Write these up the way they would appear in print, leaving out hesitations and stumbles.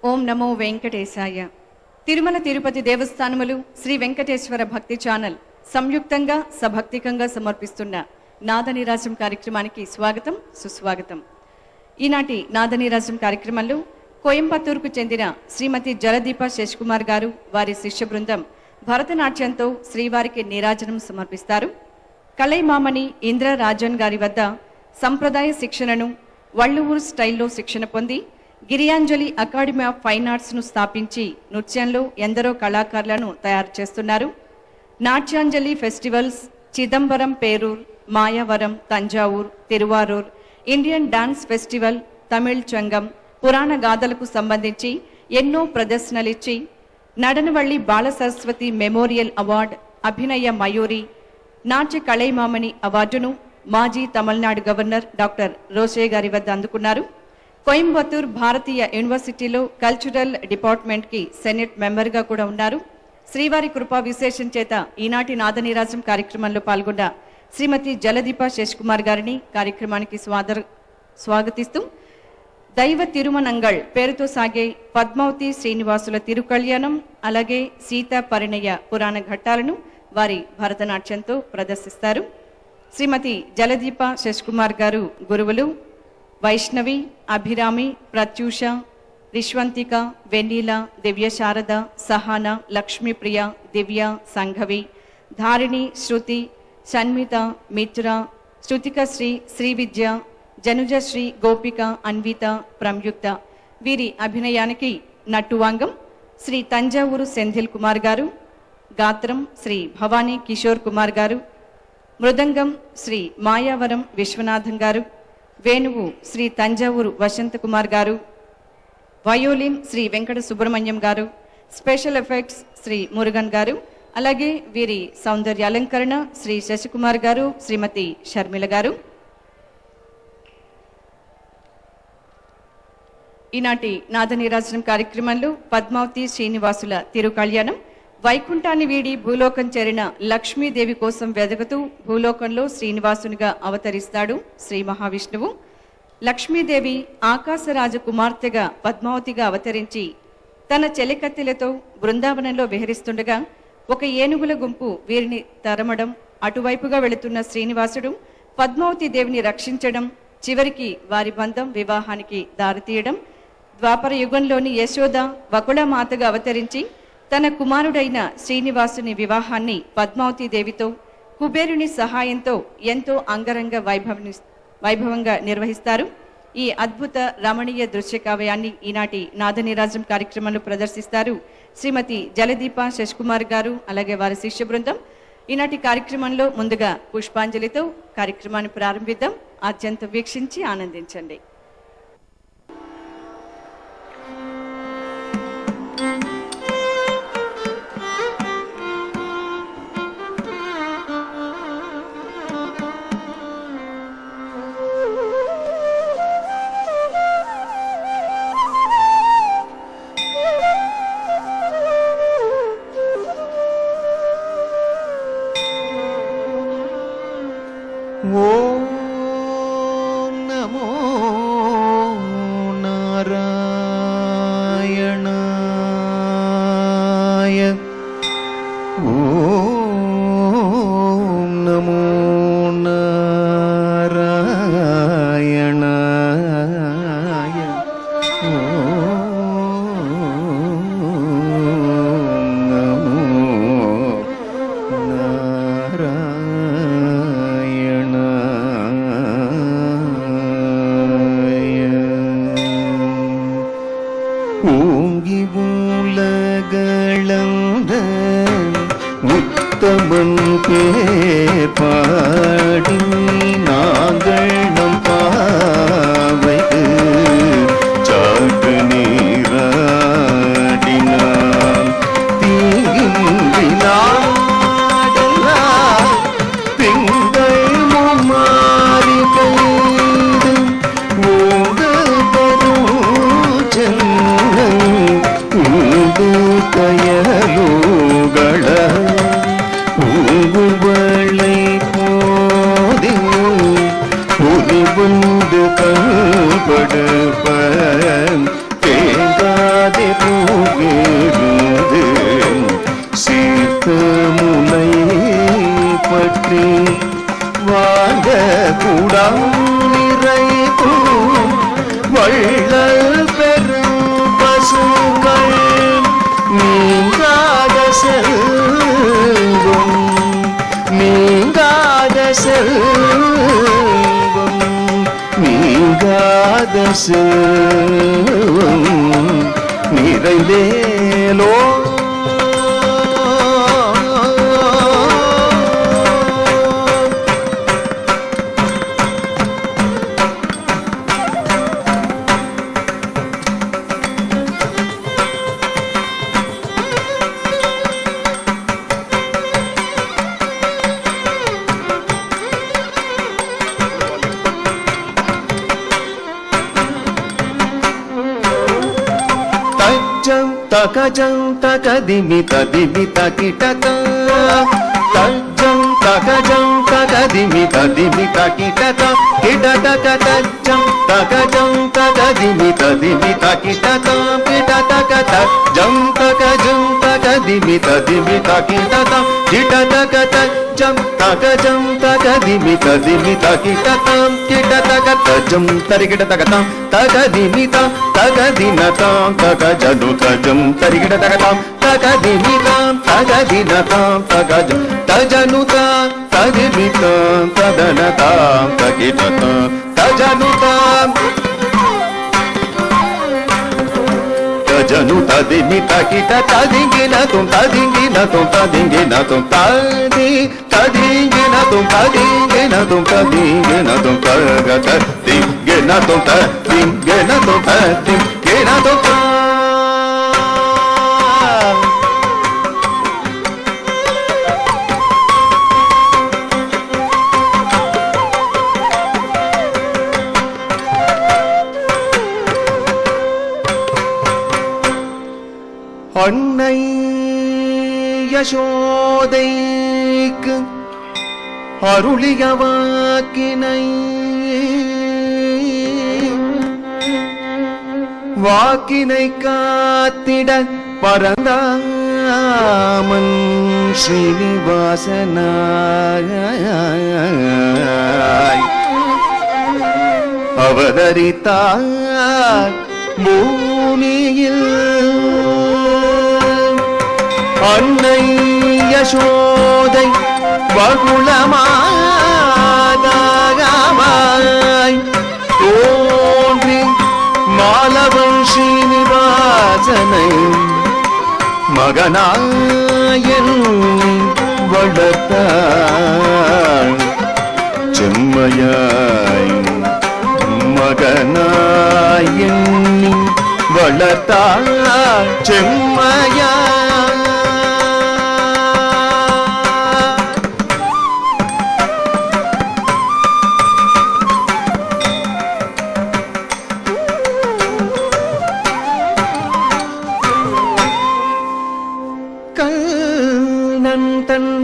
ఓం నమో వెంకటేశాయ. తిరుమల తిరుపతి దేవస్థానములు శ్రీ వెంకటేశ్వర భక్తి ఛానల్ సంయుక్తంగా సభక్తికంగా సమర్పిస్తున్న నాదనీరాజం కార్యక్రమానికి స్వాగతం, సుస్వాగతం. ఈనాటి నాదనీరాజం కార్యక్రమంలో కోయంబత్తూరుకు చెందిన శ్రీమతి జలదీప శశికుమార్ గారు, వారి శిష్య బృందం భరతనాట్యంతో శ్రీవారికి నీరాజనం సమర్పిస్తారు. కలైమామణి ఇంద్ర రాజన్ గారి వద్ద సంప్రదాయ శిక్షణను, వళ్ళూరు స్టైల్లో శిక్షణ పొంది గిరియాంజలి అకాడమీ ఆఫ్ ఫైన్ ఆర్ట్స్ను స్థాపించి నృత్యంలో ఎందరో కళాకారులను తయారు చేస్తున్నారు. Natyanjali festivals, Chidambaram Perur, Mayavaram, Thanjavur, Thiruvarur, Indian dance festival, Tamil Sangam, పురాణ గాథలకు సంబంధించి ఎన్నో ప్రదర్శనలిచ్చి నడనవల్లి బాల సరస్వతి మెమోరియల్ అవార్డు, అభినయ మయూరి, నాట్య కళైమామణి అవార్డును మాజీ తమిళనాడు గవర్నర్ డాక్టర్ రోషే గారి వద్ద అందుకున్నారు. కోయంబత్తూర్ భారతీయ యూనివర్సిటీలో కల్చరల్ డిపార్ట్మెంట్కి సెనెట్ మెంబర్గా కూడా ఉన్నారు. శ్రీవారి కృపా విశేషం చేత ఈనాటి నాదనీరాజం కార్యక్రమంలో పాల్గొన్న శ్రీమతి జలదీప శశికుమార్ గారిని కార్యక్రమానికి స్వాగతిస్తూ దైవ తిరుమనంగళ్ పేరుతో సాగే పద్మావతి శ్రీనివాసుల తిరుకళ్యాణం, అలాగే సీతా పరిణయ పురాణ ఘట్టాలను వారి భరతనాట్యంతో ప్రదర్శిస్తారు. శ్రీమతి జలదీప శశికుమార్ గారు గురువులు వైష్ణవి, అభిరామి, ప్రత్యూష, రిష్వంతిక, వెన్నీల, దివ్య శారద, సహాన, లక్ష్మీప్రియ, దివ్య, సంఘవి, ధారిణి, శృతి, షణ్మిత, మిత్ర, శృతికశ్రీ, శ్రీవిద్య, జనుజశ్రీ, గోపిక, అన్విత, ప్రమ్యుక్త. వీరి అభినయానికి నట్టువాంగం శ్రీ తంజావూరు సెంధిల్ కుమార్ గారు, గాత్రం శ్రీ భవానీ కిషోర్ కుమార్ గారు, మృదంగం శ్రీ మాయావరం విశ్వనాథం గారు, వేణువు శ్రీ తంజావూరు వసంత కుమార్ గారు, వయోలిన్ శ్రీ వెంకట సుబ్రహ్మణ్యం గారు, స్పెషల్ ఎఫెక్ట్స్ శ్రీ మురుగన్ గారు, అలాగే వీరి సౌందర్య అలంకరణ శ్రీ శశికుమార్ గారు, శ్రీమతి షర్మిల గారు. ఈనాటి నాదనీరాజనం కార్యక్రమంలో పద్మావతి శ్రీనివాసుల తిరుకళ్యాణం, వైకుంఠాన్ని వీడి భూలోకం చేరిన లక్ష్మీదేవి కోసం వెదకుతూ భూలోకంలో శ్రీనివాసునిగా అవతరిస్తాడు శ్రీ మహావిష్ణువు. లక్ష్మీదేవి ఆకాశరాజ కుమార్తెగా పద్మావతిగా అవతరించి తన చెలికత్తెలతో బృందావనంలో విహరిస్తుండగా ఒక ఏనుగుల గుంపు వీరిని తరమడం, అటువైపుగా వెళుతున్న శ్రీనివాసుడు పద్మావతి దేవిని రక్షించడం, చివరికి వారి బంధం వివాహానికి దారితీయడం, ద్వాపర యుగంలోని యశోద వకుళమాతగా అవతరించి తన కుమారుడైన శ్రీనివాసుని వివాహాన్ని పద్మావతి దేవితో కుబేరుని సహాయంతో ఎంతో అంగరంగ వైభవంగా నిర్వహిస్తారు. ఈ అద్భుత రమణీయ దృశ్య కావ్యాన్ని ఈనాటి నాదనీరాజం కార్యక్రమంలో ప్రదర్శిస్తారు శ్రీమతి జలదీప శశికుమార్ గారు, అలాగే వారి శిష్య బృందం. ఈనాటి కార్యక్రమంలో ముందుగా పుష్పాంజలితో కార్యక్రమాన్ని ప్రారంభిద్దాం. ఆద్యంతం వీక్షించి ఆనందించండి. ఓం నమో నారాయణాయ. ఓం నమో నారాయణాయ. ఓం నమో నారాయణాయ. பாடி நாங்கள் நம் பாவைக்கு சாட்டு நீராடினான் தீங்கின்றி நாடெல்லாம் திங்கள் மும்மாறி பெய்து ஓங்கு பெரும் சென்னை ஊது கயலூகள ஊங்குவளை போதி உரிவுண்டு கண்படுப்ப தேங்காதே போகிறது சீர்த்த முனை பற்றி வாங்க கூடம் நிறைக்கும் வள்ளல் பெரும் பசுக்கள் நீங்காத செல்வம் நீங்காத செல்வம் நீங்காத செல்வம் நிறைந்தேலோ తకజం తకదిమి తదిమి తకిటత తజ్జం తకజం తకదిమి తదిమి తకిటత కిటతక తజ్జం తకజం తకదిమి తదిమి తకిటత కిటతక తజ్జం తకజం తకదిమి తదిమి తకిటత కిటతక తజ్జం తకజం తకదిమి తదిమి తకిటత కిటతక తజ్జం తరికిటతకతం తకదిమితం తగదినతం తగజను తజం తరికిటతకతం తగదిమితం తగదినతం తగజం తజనుతం తదిమితం తదనతం తకిటతం తజనుతం తజను తదిమి తకిట తదింగినతం తదింగినతం తదింగినతం తది తదింగినతం తదింగినతం తదింగినతం తగత దింగినతం తదింగినతం తదింగినతం அன்னை யசோதைக்கு அருளிய வாக்கினை வாக்கினை காத்திட பரந்தாமன் ஸ்ரீனிவாசனாய் அவதரித்தார் பூமியில் அன்னை யசோதை வகுளமாதாகமாய் தோன்றி மாலவன் ஸ்ரீனிவாசனை மகனாயன் வளர்த்தாள் செம்மையாய் மகனாயன் வளர்த்தாள் செம்மையா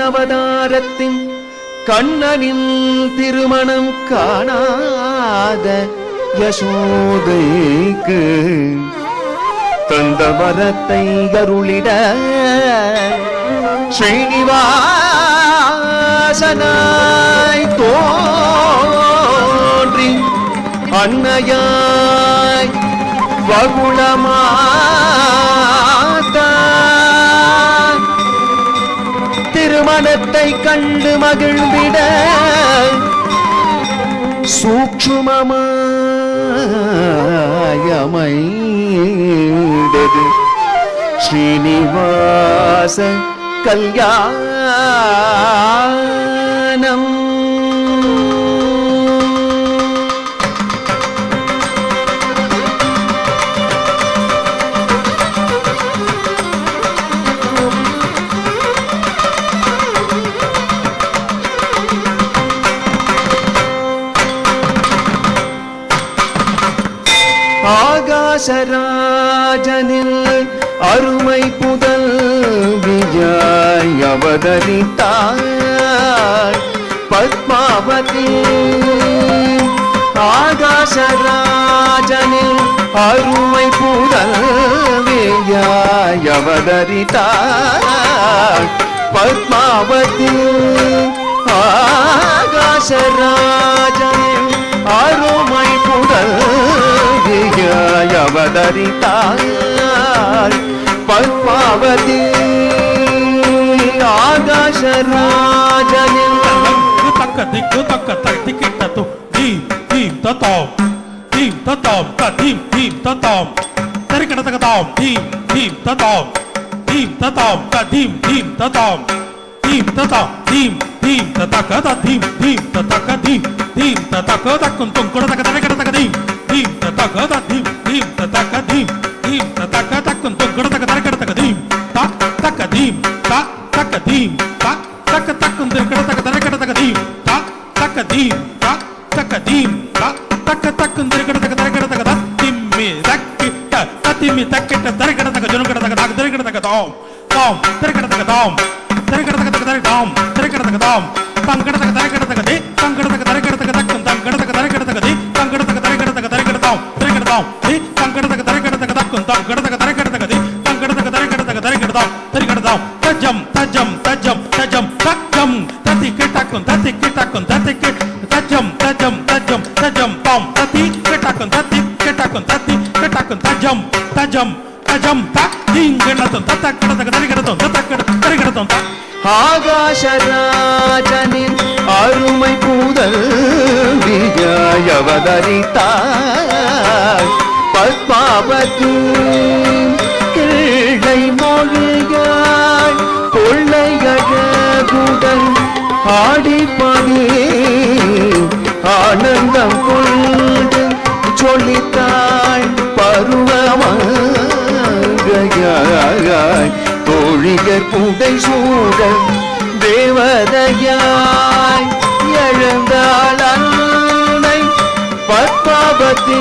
அவதாரத்தின் கண்ணனின் திருமணம் காணாத யசோதைக்கு தந்த வரத்தை அருளிட ஸ்ரீனிவாசனாய் தோன்றி அன்னையாய் வகுளமாதா திருமணத்தை கண்டு மகிழ்ந்திட சூக்ஷ்மமாயமைந்தது ஸ்ரீனிவாச கல்யாணம் ஆகாசராஜனில் அருமை புதல்வியாய் அவதரித்தாய் பத்மாவதி. ஆகாசராஜனில் அருமை புதல்வியாய் அவதரித்தாய் பத்மாவதி. ஆகாசராஜனில் அருமை புதல்வியாய் அவதரித்தாய் பத்மாவதி. ஆகாசராஜனில் தக்க திக்கு தக்க திக்கிட்டது தீம் தீம் தத்தோம் தீம் தத்தோம் தீம் தீம் தத்தோம் தரிக்கட தகதாம் தீம் தீம் தத்தோம் தீம் தத்தோம் தீம் தீம் தத்தோம் தீம் தத்தோம் தீம் தீம் தத்தக தீம் தீம் தத்தக தீம் தீம் தத்தக தக்கும் துங்கட தக தரிக்கட தக தீம் தீம் தத்தக தீம் தீம் தத்தக தீம் தீம் தத்தக தக்கும் துங்கட தக தரிக்கட தக தீம் தக் தக்க தீம் தக் தக்க தீம் தக் தக்க தக்கும் துங்கட தக தரிக்கட தக தீம் தக் தக்க தீம் தக் தக்க தீம் தக் தக்க தக்கும் துங்கட தக தரிக்கட தக திம்மி தக்கிட்ட தத்திம்மி தக்கிட்ட தரிக்கட தக ஜுனுகட தக தக தரிக்கட தக தாம் தாம் தரிக்கட தக தாம் தரிக்கட தக தக தாம் தரிக்கட தக தாம் தங்கட தக தரிக்கட தக தே தங்கட தக தரிக்கட தக தக்கும் தங்கட தக தரிக்கட தக தே தங்கட தக தரிக்கட தக தரிக்கட தாம் தரிக்கட தாம் தே தங்கட தக தரிக்கட தக தக்கும் தங்கட தக தரிக்கட தக தே தங்கட தக தரிக்கட தக தரிக்கட தாம் தரிக்கட தாம் தஜம் தஜம் தஜம் தஜம் தஜம் தத்தி கேட்டாக்கும் தத்தி கேட்டாக்கும் தத்தி கேட் தஜம் தஜம் தஜம் தஜம் தாம் தத்தி கேட்டாக்கும் தத்தி கேட்டாக்கும் தத்தி கேட்டாக்கும் தஜம் தஜம் தஜம் தக் தீங்கடத்தும் தத்தக்கட தக தரிக்கடத்தும் தத்தக்கட தரிக்கடத்தும் தக் ஆகாசராஜனின் அருமை புதல்வியாய் அவதரித்தாய் பத்மாவதி. கிள்ளை மொழியாய் கொள்ளையழகுடன் ஆடிப்பாடி ஆனந்தம் கொண்டு சொல்லித்தாய் பருவமாய் தோழிகர் புடை சூழ தேவதையாய் எழுந்தாள் அன்னை பத்மாவதி.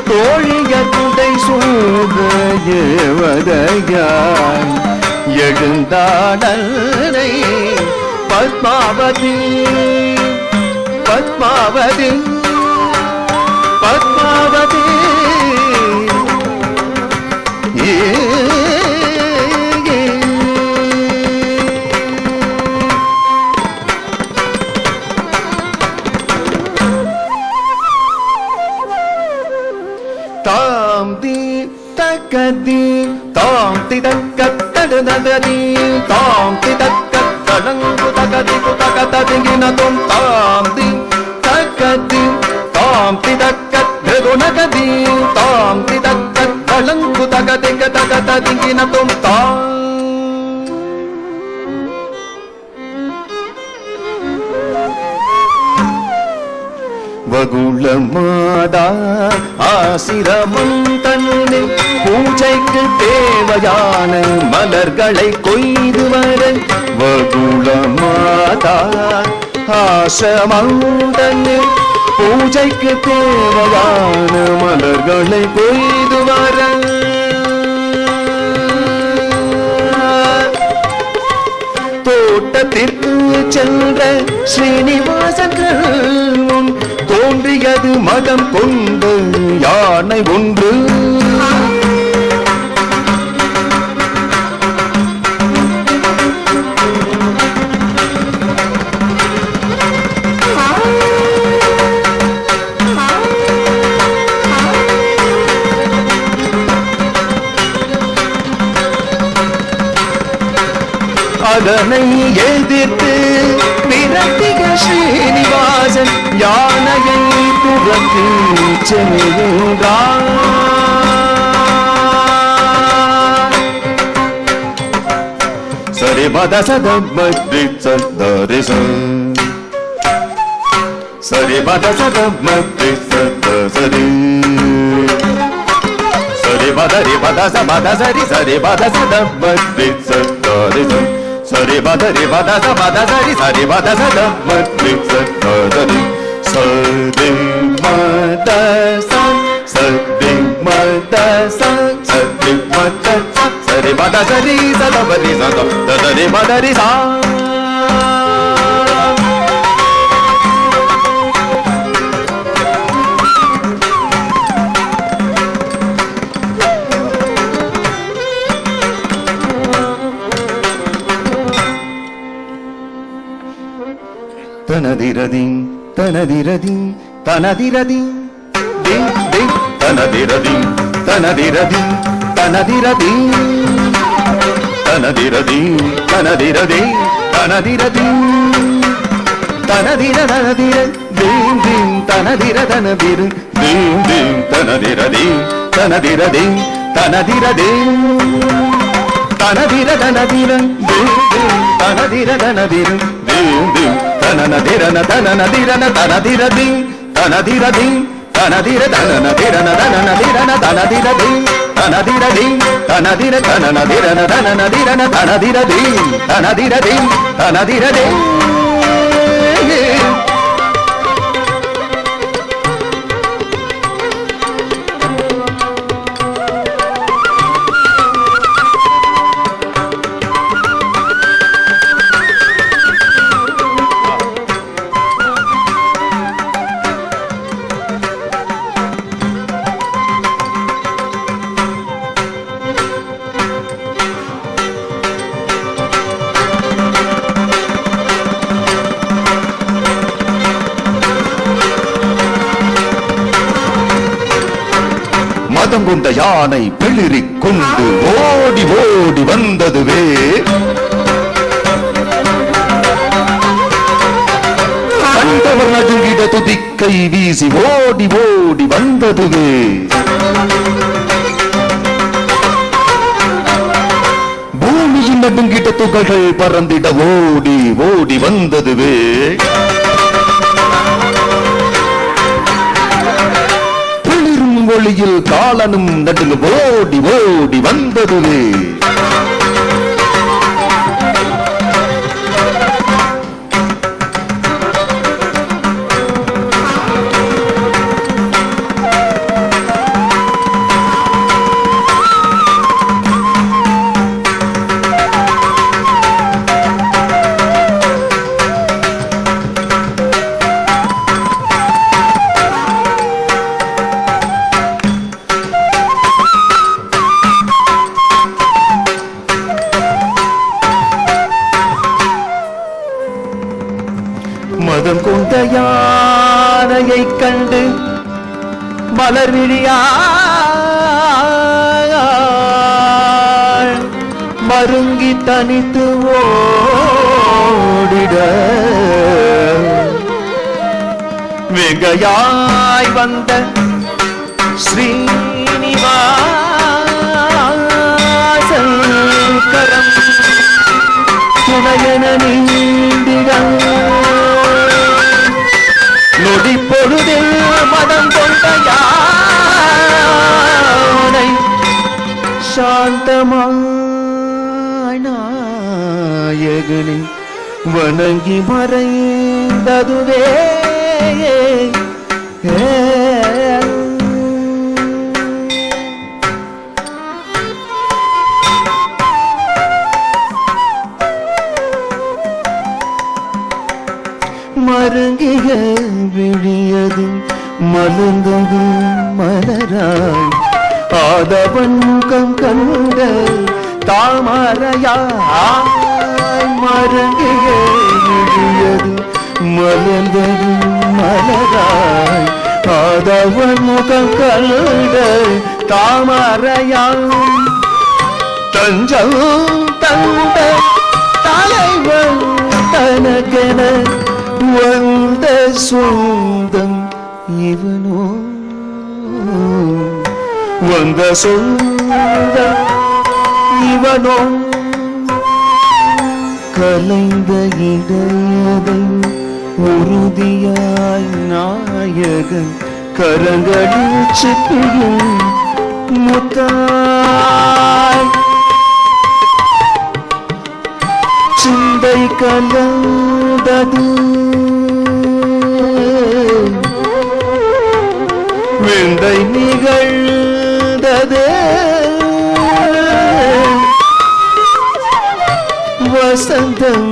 தோழிகர் புடை சூழ தேவதையாய் எழுந்தாள் அன்னை பத்மாவதி. பத்மாவதி பத்மாவதி. தாம் தி தக்கதி தாம் தி தக்கத்தடுததி தாம் தி தக்கத்தடங்கு தகதி தகததிங்கின தொம் தாம் தி தக்கதி தாம் தி தக்கத்ருகுணகதி தாம் தி தக்கத்தடங்கு தகதிங்க தகததிங்கின தொம் தாம். வகுளமாதா ஆசிரமம் தன்னை பூஜைக்கு தேவையான மலர்களை கொய்து வர வகுளமாதா ஆசிரமம் தன்னை பூஜைக்கு தேவையான மலர்களை கொய்து வர தோட்டத்திற்கு சென்ற ஸ்ரீனிவாசன் தோன்றியது மதம் கொண்டு யானை ஒன்று. அதனை எதிர்த்து விரட்டிய ஸ்ரீனிவாசன் யானையை துரத்தி சென்றான். சரி Sari bada sada madritsa darisa. Sari bada sada madritsa dasari. Sari bada ri bada sa bada sari sari bada sada madritsa darisa. Sari bada ri bada sa bada sari bada sada madritsa dasari. Sari bada sa sari bada sa sari bada sa sari bada sari sada bari sada sari bada ri sa. Tanadiradim, tanadiradim, tanadiradim, dim dim, tanadiradim, tanadiradim, tanadiradim, tanadiradim, tanadiradim, tanadiradim, tanadira tanadira, dim dim, tanadira tanadira, dim dim, tanadiradim, tanadiradim, tanadiradim, tanadira tanadira, dim dim, tanadira tanadira, dim dim. Tanadira na tanadira na tanadira ding tanadira ding tanadira tanadira na tanadira na tanadira ding tanadira ding tanadira tanadira na tanadira na tanadira ding tanadira ding tanadira ding. மதம் கொண்ட யானை பிளிரிக் கொண்டு ஓடி ஓடி வந்ததுவே கண்டவர் நடுங்கிட துதிக்கை வீசி ஓடி ஓடி வந்ததுவே பூமியின் நடுங்கிட துகள்கள் பறந்திட ஓடி ஓடி வந்ததுவே ஒளியில் காலனும் நடுங்க ஓடி ஓடி வந்ததுவே மதம் கொண்ட யானையை கண்டு மலர்விழியாள் மருங்கி தனித்து ஓடிட வெங்கையாய் வந்த ஸ்ரீனிவாசன் கரம் துணையன நீண்டிட நொடி பொழுதில் மதம் கொண்ட யானை சாந்தமாய் நாயகனை வணங்கி மறைந்ததுவே மருங்கிய விழியது மலர்ந்தது மலராய் ஆதவன் முகம் கண்ட தாமரையாய் மருங்கிய விழியது மலர்ந்தது மலராய் ஆதவன் முகம் கண்ட தாமரையாய் தஞ்சம் தந்த தலைவன் தனக்கென வந்த சொந்தம் இவனோ வந்த சொந்தம் இவனோ கலைந்த இடையதை உறுதியாய் நாயகன் கரங்களில் சிப்பியும் முத்தாய் சிந்தை கலந்தது விந்தை நிகழ்ந்தது வசந்தம்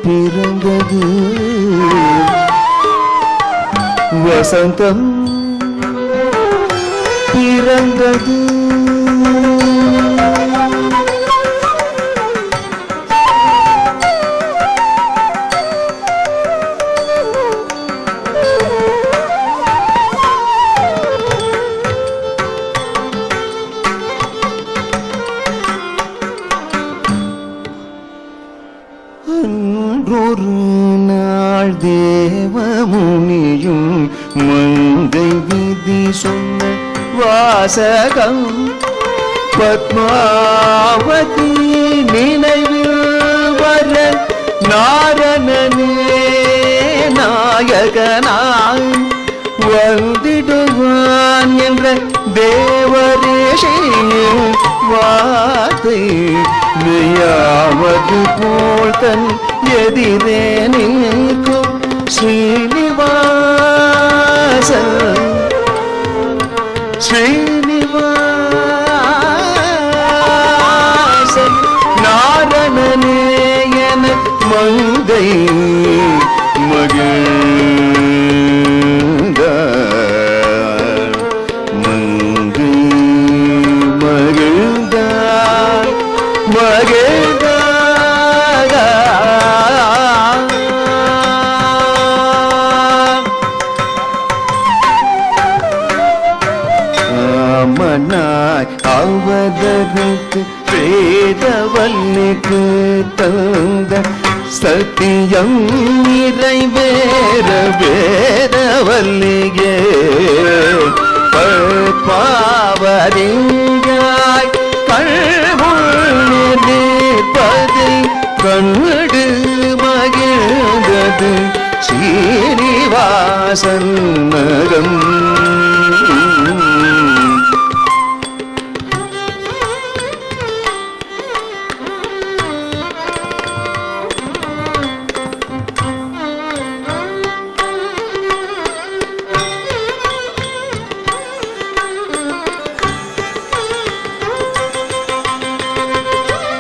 பிறந்தது வசந்தம் பிறந்தது அன்றொரு நாள் தேவமுனியும் மங்கை விதி சொன்ன வாசகம் பத்மாவதி நினைவில் வர நாரணனே நாயகனாய் வந்திடுவான் என்ற தேவரேஷியின் வார்த்தை மெய்யாவது போல் தன் எதிரே நிற்கும் ஸ்ரீனிவாசன் ஸ்ரீனிவாசன் நாரணனே என மங்கை மகிழ்ந்த மங்கை மகிழ்ந்த மகிழ்ந்த மனாய் அவதற்கு வேதவல்லிக்கு தந்த சத்தியம் நிறைவேற வேதவல்லியே பாவரியாய் கண்முள் நிற்பதை கண்டு மகிழ்ந்தது ஸ்ரீனிவாசன் நகம்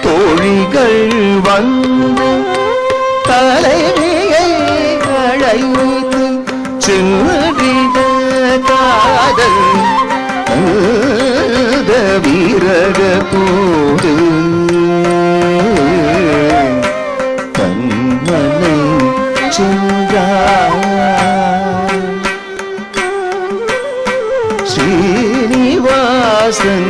தோழிகள் வந்து தலைவியை அழைத்து சென்றிட காதல் வீரக போது கண்மனை சென்றார் ஸ்ரீனிவாசன்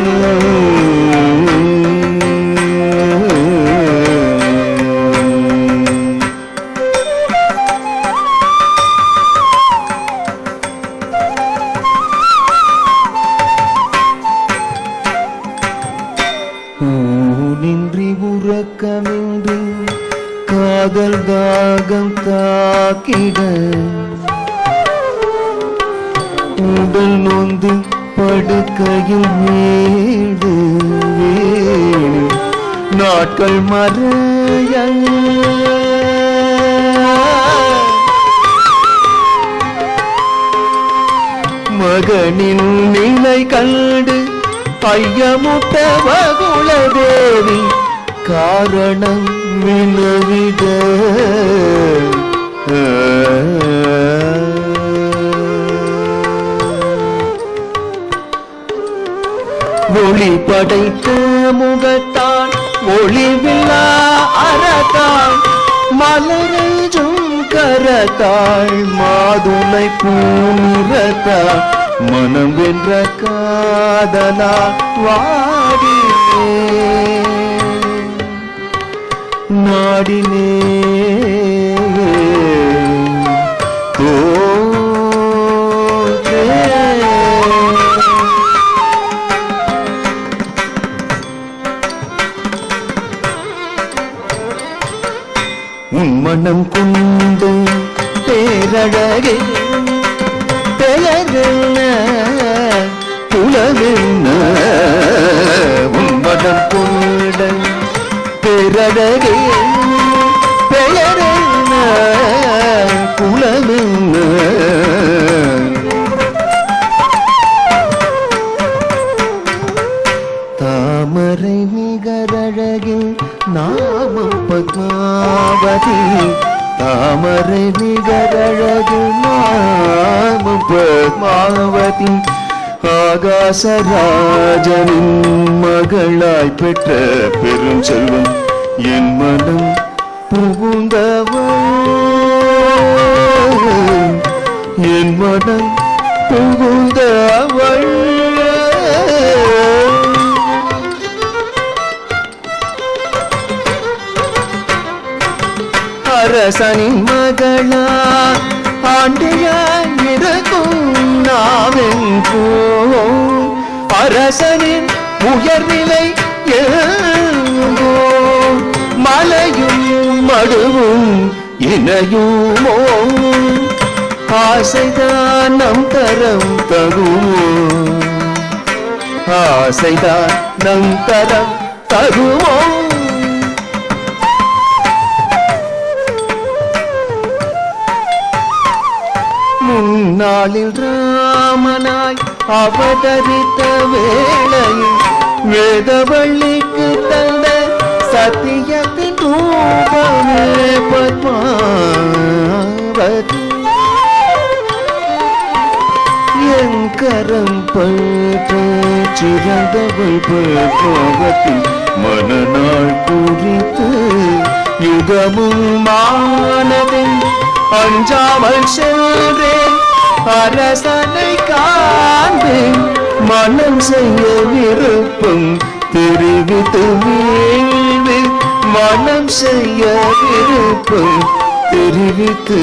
ஊனின்றி உறக்கமின்றி காதல் தாகம் தாக்கிட உடல் நொந்து படுக்கையில் வீடு வீடு நாட்கள் மறைய மகனின் நிலை கண்டு ஐயமுட்ட வகுளதேவி காரணம் வினவிட ஒளி படைத்த முகத்தான் ஒளிவில்லா அறத்தான் மலரைஜும் கரத்தாள் மாதுளை பூநிறத்தாள் மனம் வென்ற காதலா வாடினே நாடினே பேரழகே பெயரென்ன குலமென்ன உன்மதம் கொண்ட பேரழகே பெயரென்ன குலமென்ன தாமரை நிகரழகே நாமம் பத்மாவதி தாமரை நிகரழகு நாமம் பத்மாவதி ஆகாசராஜனின் மகளாய் பெற்ற பெரும் செல்வம் என் மனம் புகுந்தவள் என் மனம் புகுந்தவள் அரசனின் மகளா ஆண்டியாய் இருக்கும் நாவெங்கோ அரசனின் உயர்நிலை எங்கோ மலையும் மடுவும் இணையுமோ ஆசைதான் நம் தரம் தகுமோ ஆசைதான் நம் தரம் தகுமோ முன்னாளில் ராமனாய் அவதரித்த வேளையில் வேதவள்ளிக்கு தந்த சத்தியத்தின் ரூபமே பத்மாவதி என் கரம் பற்ற சிறந்தவள் பத்மாவதி மனநாள் குறித்து யுகமும் மானதில் அஞ்சாமல் சென்றேன் அரசனை காண்பேன் மனம் செய்ய விருப்பம் தெரிவித்து வீழ்வு மனம் செய்ய விருப்பம் தெரிவித்து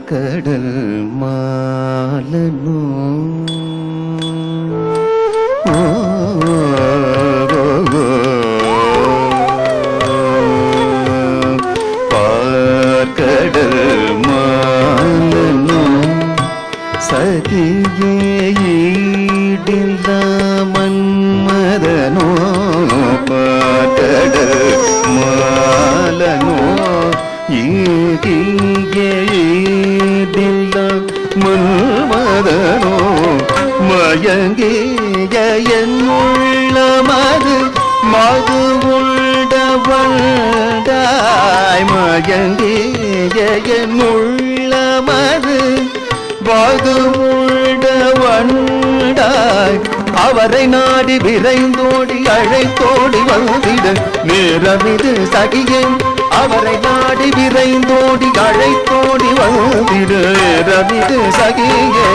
கடல் மாலனோ பார்க்கடல் மாலனோ சதியே ஈடில்ல மன்மதனோ பார்க்கடல் மாலனோ மன்மதனோ மயங்கிய என் உள்ளமது மது உண்டவண்டாய் மயங்கிய என் உள்ளமது மது உண்டவண்டாய் அவரை நாடி விரைந்தோடி அழைத்தோடி வந்திட நேரமிது சகியேன் அவரை நாடி விரைந்தோடி அழைத்தோடி வந்திட நேரமிது சகியே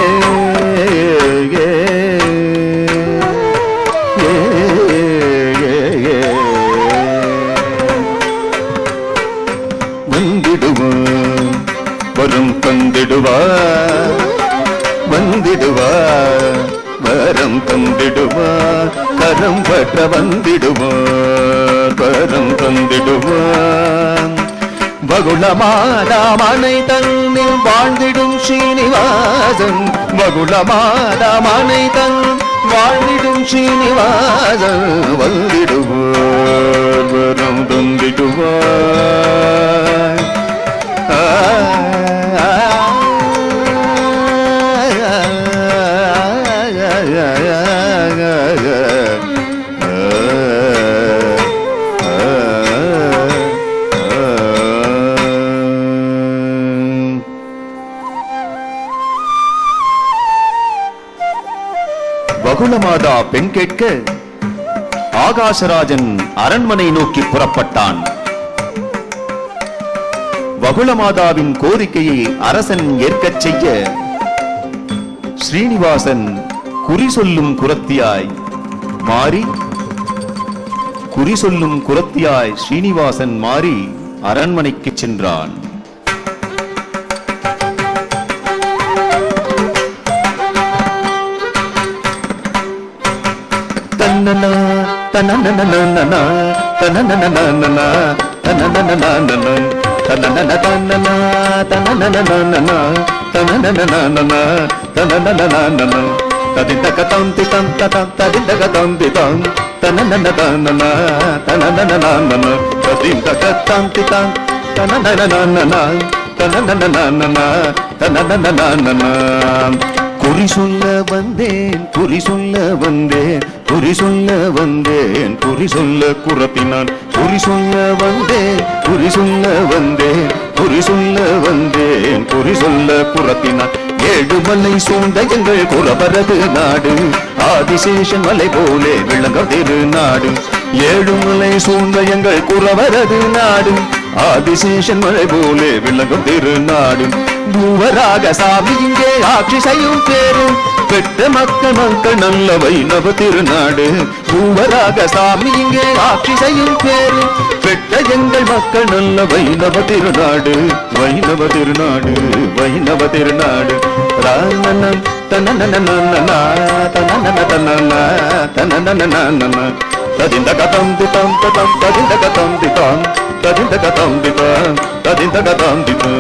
வந்திடுவார் வரும் தந்திடுவார் வந்திடுவார் வரம் தந்திடுவார் கரம் பற்ற வந்திடுவார் வரம் தந்திடுவான். வகுளமாதாமனை தன்னில் வாழ்ந்திடும் ஸ்ரீனிவாசன், வகுளமாதாமனை தன் வாழ்ந்திடும் ஸ்ரீனிவாசன் வந்திடுவார் வரம் தந்திடுவார். வகுளமாதா பெண் கேட்க ஆகாசராஜன் அரண்மனை நோக்கி புறப்பட்டான். வகுளமாதாவின் கோரிக்கையை அரசன் ஏற்கச் செய்ய ஸ்ரீனிவாசன் குறி சொல்லும் குரத்தியாய் மாறி ஸ்ரீனிவாசன் மாறி அரண்மனைக்கு சென்றான். தன்னனா தன்னனனனனனா தன்னனனனனனா தன்னனனனனனா தன்னனன தன்னனா தன்னனனனனனா தன்னனனனனனா தன்னனனனனனா ததிந்தகதந்தி தந்ததம் ததிந்தகதந்தி தம் தன்னனனனனனா தன்னனனனனனா ததிந்தகதந்தி தம் தன்னனனனனனா தன்னனனனனனா தன்னனனனனனா குறி சொல்ல வந்தேன் குறி சொல்ல வந்தேன் குறி சொல்ல வந்தேன் குறி சொல்ல குறப்பினான். குறி சொல்ல வந்தேன் குறி சொல்ல வந்தேன் குறி சொல்ல வந்தேன் குறி சொல்ல குறப்பினான். ஏழுமலை சூழ்ந்த எங்கள் குறவரது நாடு, ஆதிசேஷன் மலை போலே விளங்க திருநாடு. ஏழுமலை சூழ்ந்த எங்கள் குறவரது நாடு, ஆதிசேஷன் மலை போலே விளங்கும் திருநாடு. மூவராக சாமி இங்கே ஆட்சி செய்யும் பேரு, பெற்ற மக்கள் நல்ல வைணவ திருநாடு. மூவராக சாமி இங்கே ஆட்சி செய்யும் பேரு, பெற்ற எங்கள் மக்கள் நல்ல வைணவ திருநாடு. வைணவ திருநாடு வைணவ திருநாடு. ராமனம் தனனனனனனா தனனனனனனா தனனனனனனா ததிந்தகதந்தி தம் தம் ததிந்தகதந்தி தம் ததிந்தகதந்தி தம் ததிந்தகதந்தி தம்.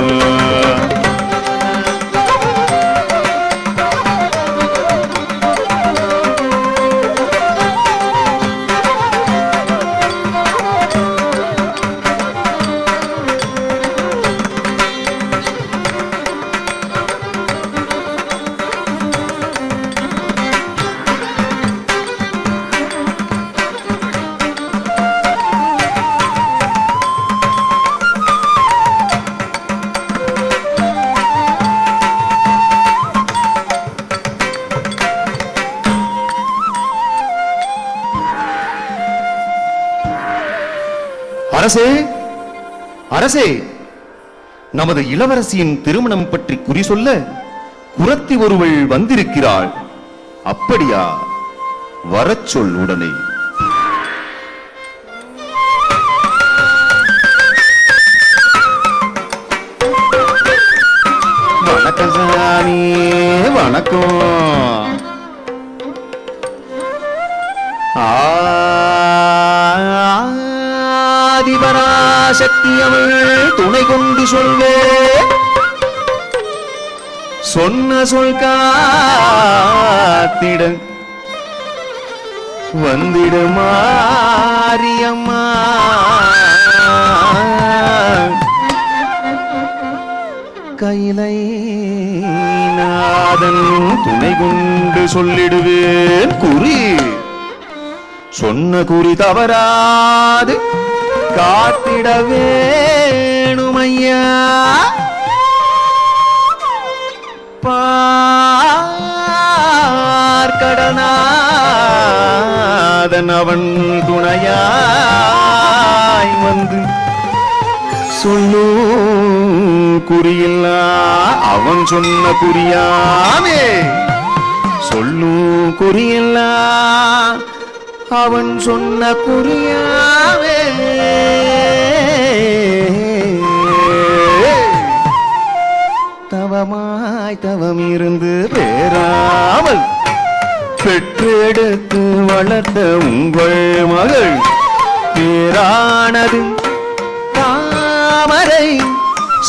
அரசே அரசே, நமது இளவரசியின் திருமணம் பற்றி குறி சொல்ல குறத்தி ஒருவள் வந்திருக்கிறாள். அப்படியா? வரச் சொல் உடனே. வணக்கம் சாமி, வணக்கம். ஆதிபராசக்தி அவள் துணை கொண்டு சொல்வே, சொன்ன சொல் காத்திட வந்திட மாரியம்மா. கைலை நாதன் துணை கொண்டு சொல்லிடுவேன் குறி, சொன்ன குறி தவறாது காத்திட வேணுமையா. பார்க்கடனாதன் அவன் துணையாய் வந்து சொல்லும் குறியில்லா அவன் சொன்ன குறியாமே. சொல்லும் குறியில்லா அவன் சொன்ன குறியாவே. தவமாய் தவம் இருந்து பேராமல் பெற்றெடுத்து வளர்த்த உங்கள் மகள் பேரானது தாமரை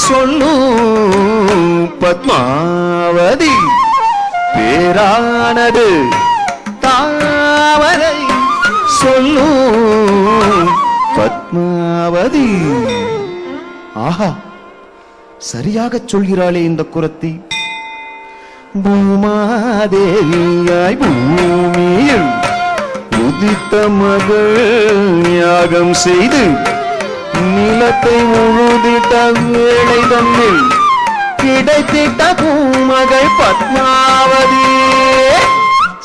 சொல்லும் பத்மாவதி பேரானது தாமரை சொல்லும் பத்மாவதி. ஆஹா, சரியாகச் சொல்கிறாளே இந்த குரத்தி. பூமாதேவியாய் பூமியில் உதித்த மகள் யாகம் செய்து நிலத்தை முழுதிட்ட வேளை தன்னில் கிடைத்திட்ட பூமகள் பத்மாவதி.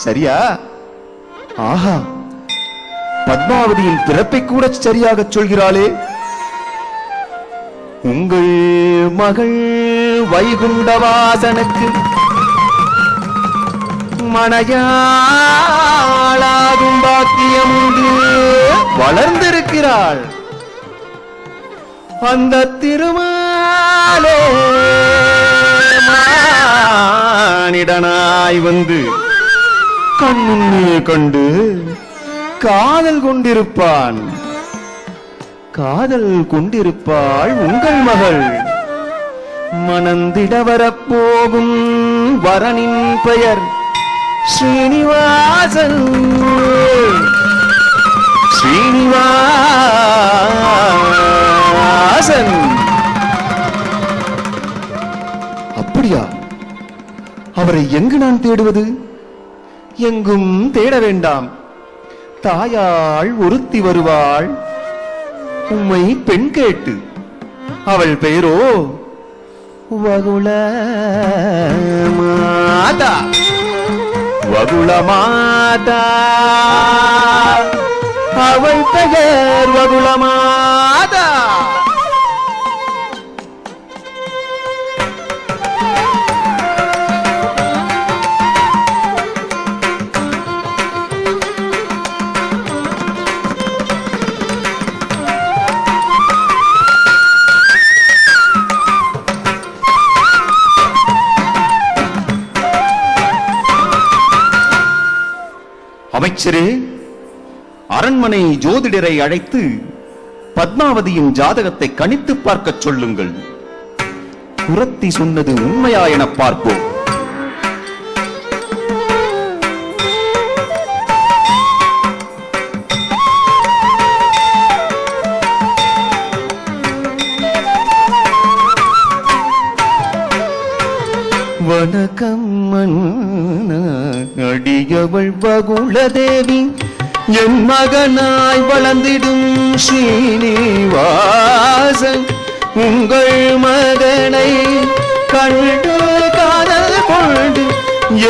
சரியா? ஆஹா, பத்மாவதியின் பிறப்பை கூட சரியாக சொல்கிறாளே. உங்கள் மகள் வைகுண்டவாசனுக்கு மனையாளாகும் பாக்கியம் உண்டு. வளர்ந்திருக்கிறாள். அந்த திருமாலே மானிடனாய் வந்து கண்முன்னே கண்டு காதல் கொண்டிருப்பான். காதல் கொண்டிருப்பாள் உங்கள் மகள். மணந்திட வரப்போகும் வரனின் பெயர் ஸ்ரீனிவாசன். ஸ்ரீனிவாசன். அப்படியா? அவரை எங்கு நான் தேடுவது? எங்கும் தேட வேண்டாம். தாயாள் ஒருத்தி வருவாள், உம்மை பெண் கேட்டு. அவள் பெயரோ வகுள மாதா. வகுள மாதா. அவள் பெயர் வகுள மாதா. அமைச்சரே, அரண்மனை ஜோதிடரை அழைத்து பத்மாவதியின் ஜாதகத்தை கணித்து பார்க்க சொல்லுங்கள். குரத்தி சொன்னது உண்மையா என பார்ப்போம். வணக்கம் அடியவள் வகுளதேவி, என் மகனாய் வளர்ந்திடும் ஸ்ரீனிவாசன். உங்கள் மகனை கண்டு காதல் கொண்டு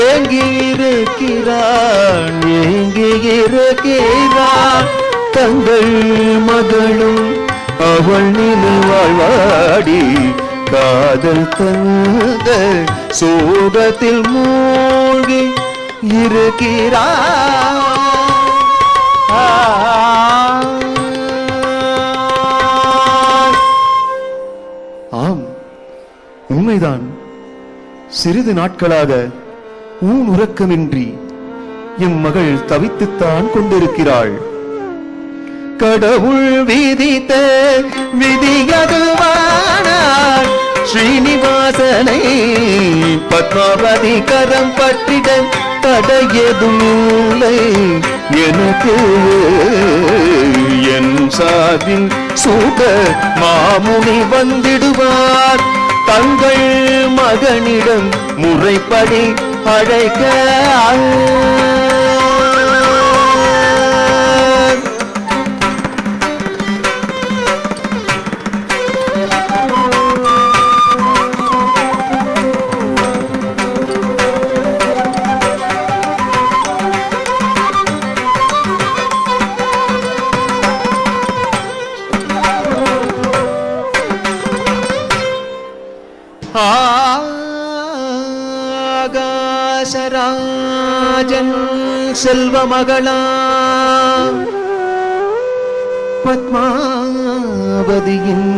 ஏங்கியிருக்கிறான். தங்கள் மகளும் அவள் நினைவாழ்வாடி காதல் தந்த சோகத்தில் மூழ்கி இருக்கிறார். ஆம், உண்மைதான். சிறிது நாட்களாக ஊன் உறக்கமின்றி என் மகள் தவித்துத்தான் கொண்டிருக்கிறாள். கடவுள் விதித்த விதியதுவானாள். ஸ்ரீனிவாசனை பத்மாவதி கரம் பற்றிட தடையதும் இல்லை எனக்கு. என் சார்பில் சூட மாமுனி வந்திடுவார். தங்கள் மகனிடம் முறைப்படி அழைக்க. ஆகாசராஜன் செல்வ மகளா பத்மாவதியின்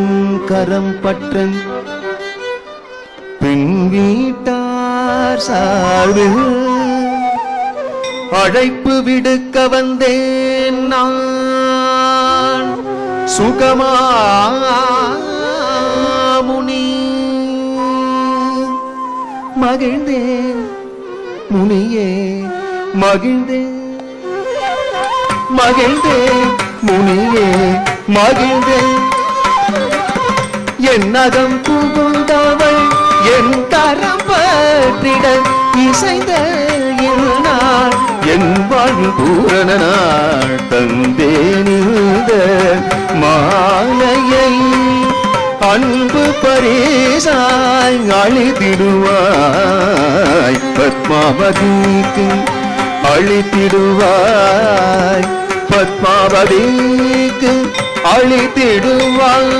கரம் பற்றன் பெண் வீட்டார் சார்பில் அழைப்பு விடுக்க வந்தேன் நான். சுகமாமுனி மகிழ்ந்தேன் முனியே மகிழ்ந்தேன் மகிழ்ந்தேன் முனியே மகிழ்ந்தேன் என் நகம் புகுந்தவள் என் கரம் பற்றிட இசைந்த நாள் என் வாழ்வு பூரண நாள் தந்தேன் இந்த மாலையை அன்பு பரிசாய் அளித்திடுவாய் பத்மாவதிக்கு அளித்திடுவாய் பத்மாவதிக்கு அளித்திடுவாய்.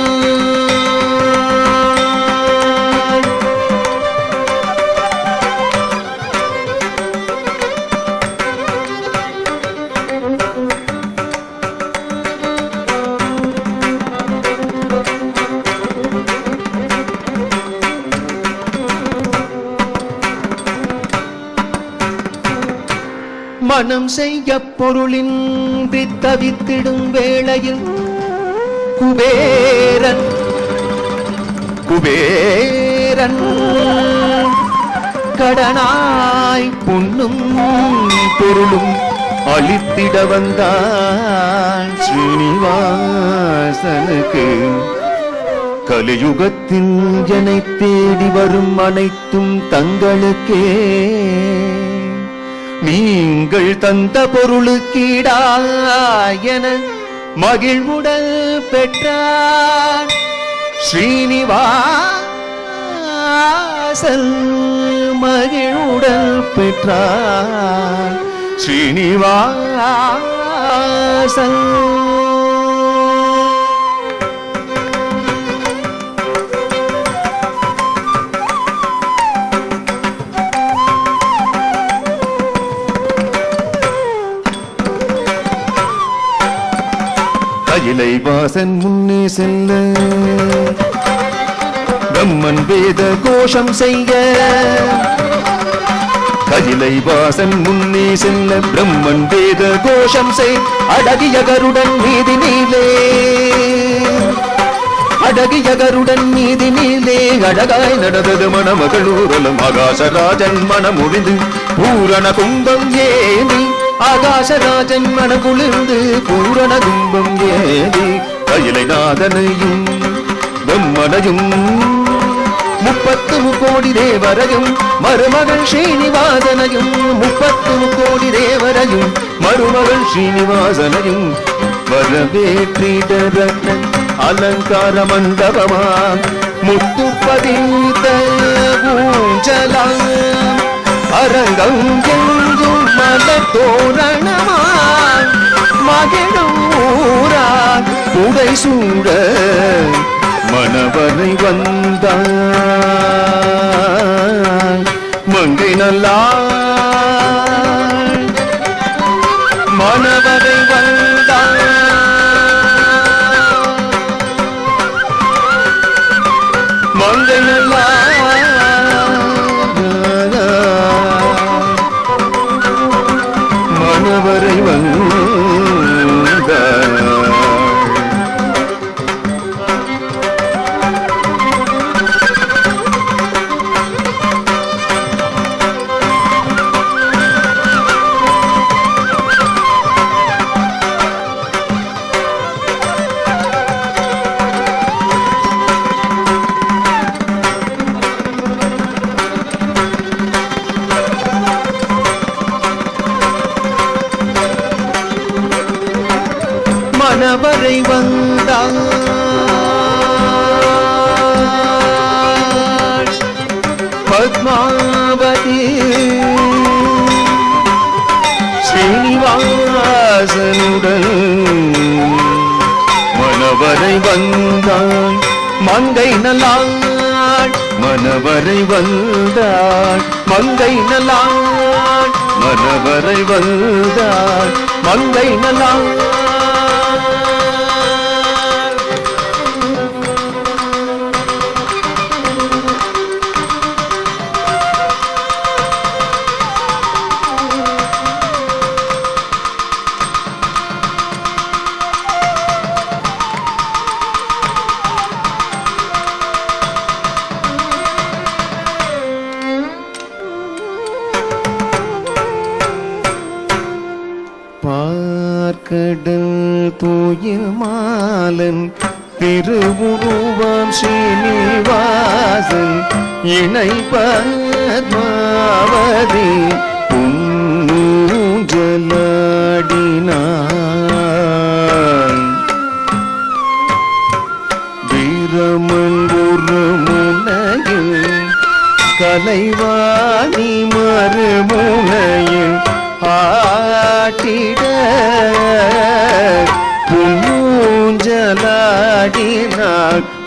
மனம் செய்ய பொருளின்றி தவித்திடும் வேளையில் குபேரன் குபேரன் கடனாய் பொன்னும் பொருளும் அளித்திட வந்தான் ஸ்ரீனிவாசனுக்கு. கலியுகத்தில் என்னை தேடி வரும் அனைத்தும் தங்களுக்கே, நீங்கள் தந்த பொருளுக்கீடாயன மகிழ்வுடல் பெற்றார் ஸ்ரீனிவாசன். மகிழ்வுடல் பெற்றார் ஸ்ரீனிவாசன். கைலை வாசன் முன்னே செல்ல பிரம்மன் வேத கோஷம் செய்ய. கைலை வாசன் முன்னே செல்ல பிரம்மன் வேத கோஷம் செய். அடகிய கருடன் மீதி நீலே அடகிய கருடன் மீதி நீலே அழகாய் நடந்தது மணமகளூரலும். ஆகாசராஜன் மனமுடிந்து பூரண கும்பம் ஏனி. ஆகாசராஜன் மனகுளிர்ந்து பூரண கும்பம் ஏனி. கைலை நாதனையும் பிரம்மனையும் 33 கோடி தேவரையும் மருமகள் ஸ்ரீனிவாசனையும். 33 கோடி தேவரையும் மருமகள் ஸ்ரீனிவாசனையும் வரவேற்றிடரன் அலங்கார மண்டபமா. முத்து பதித்த ஊஞ்சலாம் அரங்கம் எங்கும் மலர் தோரணமா. மகிழும் ஊரா புடை சூட மணவரை வந்தாய் மங்கை நல்லாள். மணவரை வந்தாய் மங்கை நல்லாள். மணவரை வந்தாய். மணவரை வந்தாள் பத்மாவதி. ஸ்ரீனிவாசனுடன் மணவரை வந்தாள் மங்கை நல்லாள். மணவரை வந்தாள் மங்கை நல்லாள். மணவரை வந்தாள் மங்கை நல்லாள். திருவுருவாம் ஸ்ரீனிவாசன் இணை பத்மாவதி பூஞ்சலாடினான் வீரமன் ஒரு முனையில் கலைவாணி மறுமுனையில் ஆட்டிட பூஞ்சலாடினார்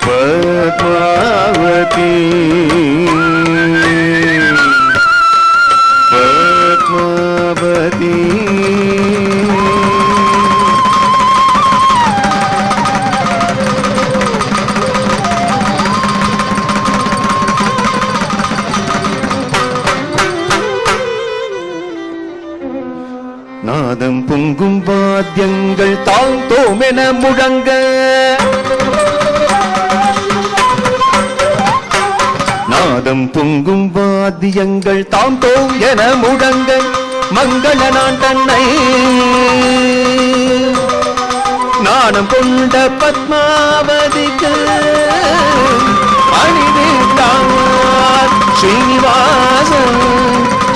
பத்மாவதி பத்மாவதி. நாதம் பொங்கும் வாத்தியங்கள் தாழ்ந்தோமென முழங்க நாதம் பொங்கும் வாத்தியங்கள் தாழ்ந்தோம் என முழங்க மங்கள நான் தன்னை நாணம் கொண்ட பத்மாவதிக்கு அணிவித்தார் ஸ்ரீனிவாசன்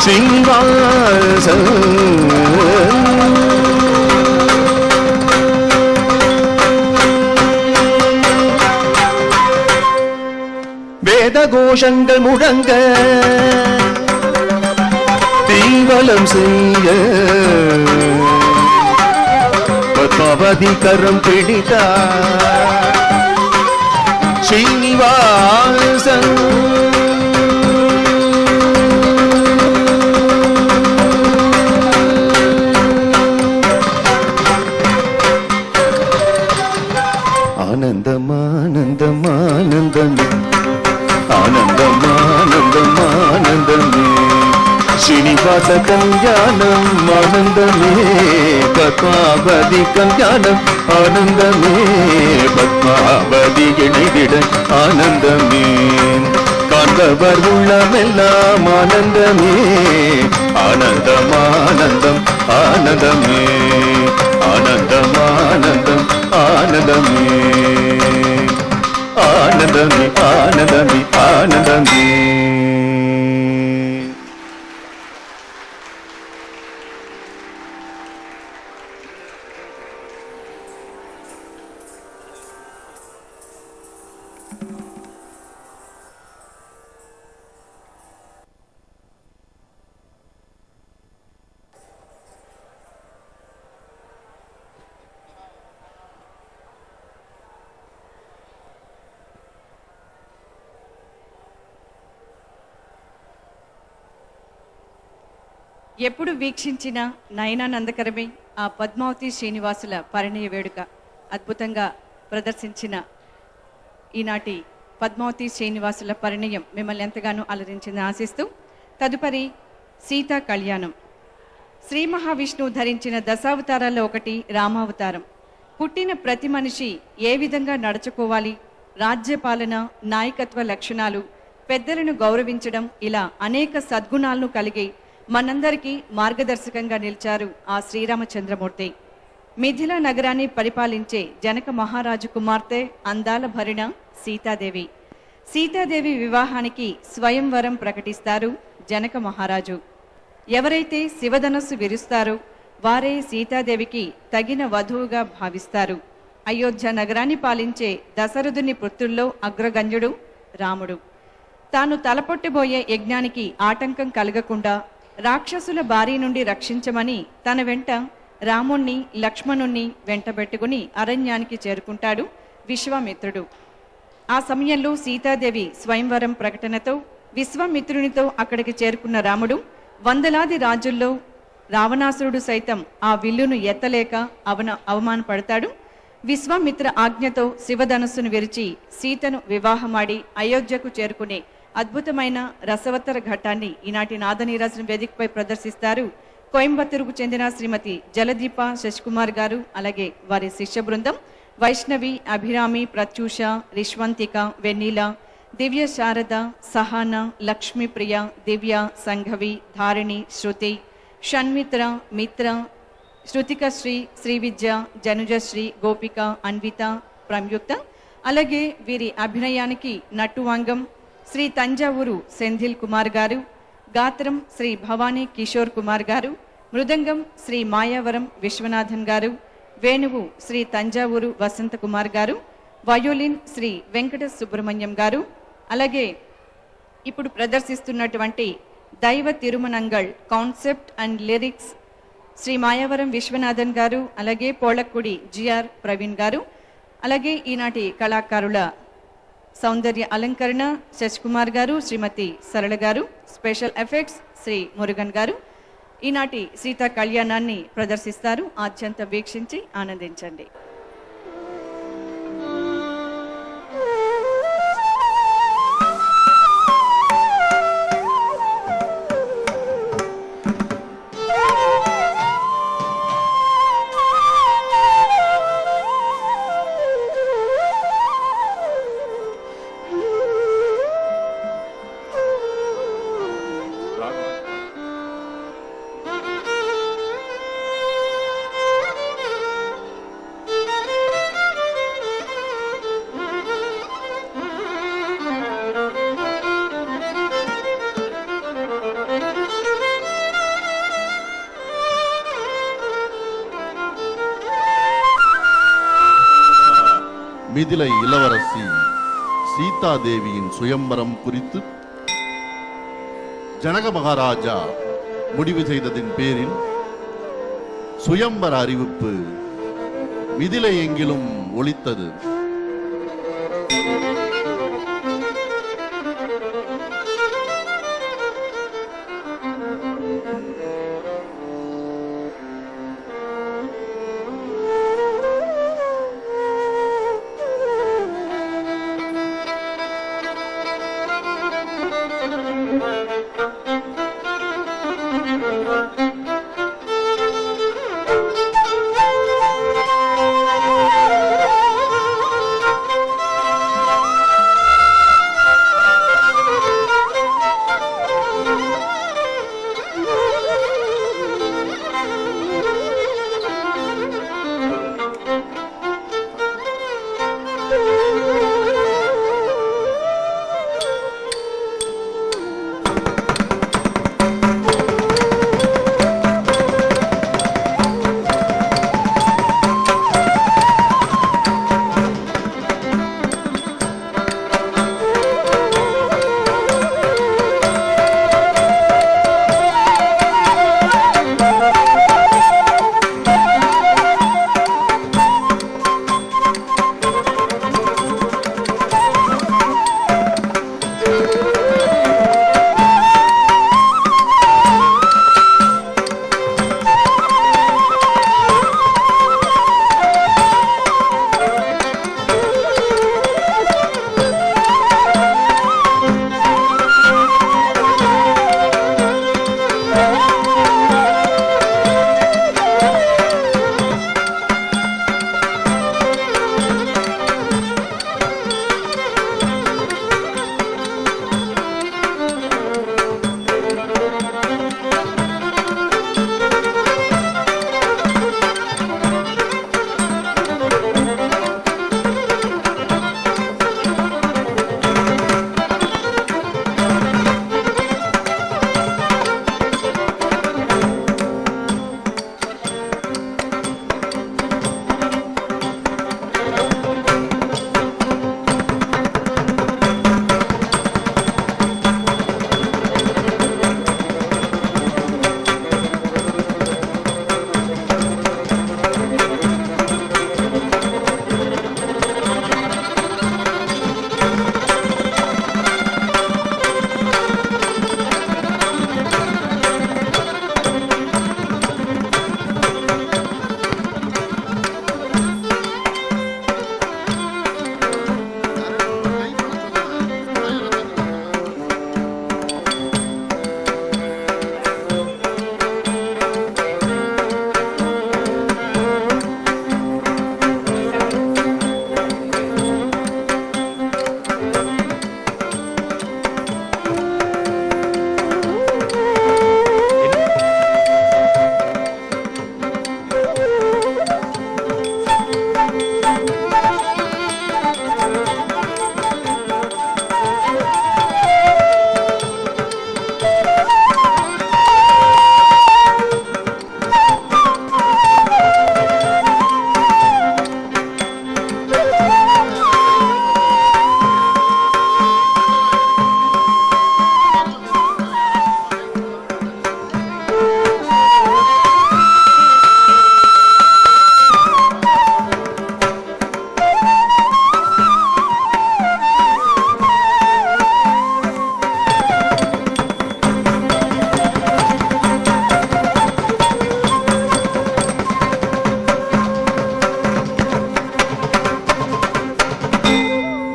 ஸ்ரீனிவாசன். வேத கோஷங்கள் முழங்க தீவலம் செய்ய பத்மாவதி கரம் பிடித்தார் ஸ்ரீனிவாசன். ஆனந்தம் ஆனந்தம் ஆனந்தமே ஆனந்தம் ஆனந்தம் ஆனந்தமே ஸ்ரீனிவாச கல்யாணம் ஆனந்தமே பத்மாவதி கல்யாணம் ஆனந்தமே பத்மாவதி இணைந்திட ஆனந்தமே காண்பவர் உள்ளமெல்லாம் ஆனந்தமே ஆனந்தம் ஆனந்தம் ஆனந்தமே ஆனந்தம் ஆனந்தம் ஆனந்தமே ஆனந்தமே ஆனந்தமே ஆனந்தமே. ఎప్పుడు వీక్షించినా నయనానందకరమే ఆ పద్మావతి శ్రీనివాసుల పరిణయ వేడుక అద్భుతంగా ప్రదర్శించిన ఈనాటి పద్మావతి శ్రీనివాసుల పరిణయం మిమ్మల్ని ఎంతగానో అలరించిందని ఆశిస్తూ తదుపరి సీతా కళ్యాణం. శ్రీ మహావిష్ణువు ధరించిన దశావతారాల్లో ఒకటి రామావతారం. పుట్టిన ప్రతి మనిషి ఏ విధంగా నడుచుకోవాలి, రాజ్యపాలన, నాయకత్వ లక్షణాలు, పెద్దలను గౌరవించడం, ఇలా అనేక సద్గుణాలను కలిగి మనందరికీ మార్గదర్శకంగా నిలిచారు ఆ శ్రీరామచంద్రమూర్తి. మిథిలా నగరాన్ని పరిపాలించే జనక మహారాజు కుమార్తె అందాల భరిణ సీతాదేవి. సీతాదేవి వివాహానికి స్వయంవరం ప్రకటిస్తారు జనక మహారాజు. ఎవరైతే శివధనస్సు విరుస్తారో వారే సీతాదేవికి తగిన వధువుగా భావిస్తారు. అయోధ్య నగరాన్ని పాలించే దశరథుని పుత్రుల్లో అగ్రగణ్యుడు రాముడు. తాను తలపొట్టబోయే యజ్ఞానికి ఆటంకం కలగకుండా రాక్షసుల బారి నుండి రక్షించమని తన వెంట రాముణ్ణి లక్ష్మణుణ్ణి వెంటబెట్టుకుని అరణ్యానికి చేరుకుంటాడు విశ్వామిత్రుడు. ఆ సమయంలో సీతాదేవి స్వయంవరం ప్రకటనతో విశ్వామిత్రునితో అక్కడికి చేరుకున్న రాముడు వందలాది రాజుల్లో రావణాసురుడు సైతం ఆ విల్లును ఎత్తలేక అవమానపడతాడు. విశ్వామిత్ర ఆజ్ఞతో శివధనుస్సును విరిచి సీతను వివాహమాడి అయోధ్యకు చేరుకునే అద్భుతమైన రసవత్తర ఘట్టాన్ని ఈనాటి నాదనీరాజన వేదికపై ప్రదర్శిస్తారు కోయంబత్తూరుకు చెందిన శ్రీమతి జలదీప శశికుమార్ గారు, అలాగే వారి శిష్య బృందం వైష్ణవి, అభిరామి, ప్రత్యూష, రిష్వంతిక, వెన్నీల, దివ్య శారద, సహాన, లక్ష్మీప్రియ, దివ్య, సంఘవి, ధారిణి, శృతి, షణ్మిత్ర, మిత్ర, శృతికశ్రీ, శ్రీవిద్య, జనుజశ్రీ, గోపిక, అన్విత, ప్రయుక్త. అలాగే వీరి అభినయానికి నటువాంగం శ్రీ తంజావూరు సెంధిల్ కుమార్ గారు, గాత్రం శ్రీ భవానీ కిషోర్ కుమార్ గారు, మృదంగం శ్రీ మాయావరం విశ్వనాథన్ గారు, వేణువు శ్రీ తంజావూరు వసంత కుమార్ గారు, వయోలిన్ శ్రీ వెంకట సుబ్రహ్మణ్యం గారు. అలాగే ఇప్పుడు ప్రదర్శిస్తున్నటువంటి Daiva Thirumanangal concept and lyrics Shri Mayavaram Viswanathan గారు, అలాగే పోళక్కుడి జిఆర్ ప్రవీణ్ గారు. అలాగే ఈనాటి కళాకారుల సౌందర్య అలంకరణ శశికుమార్ గారు, శ్రీమతి సరళ గారు, స్పెషల్ ఎఫెక్ట్స్ శ్రీ మురుగన్ గారు ఈనాటి సీతా కళ్యాణాన్ని ప్రదర్శిస్తారు. ఆద్యంత వీక్షించి ఆనందించండి. மிதிலை இளவரசி சீதாதேவியின் சுயம்பரம் குறித்து ஜனக மகாராஜா முடிவு செய்ததின் பேரில் சுயம்பர அறிவிப்பு மிதிலை எங்கிலும் ஒலித்தது.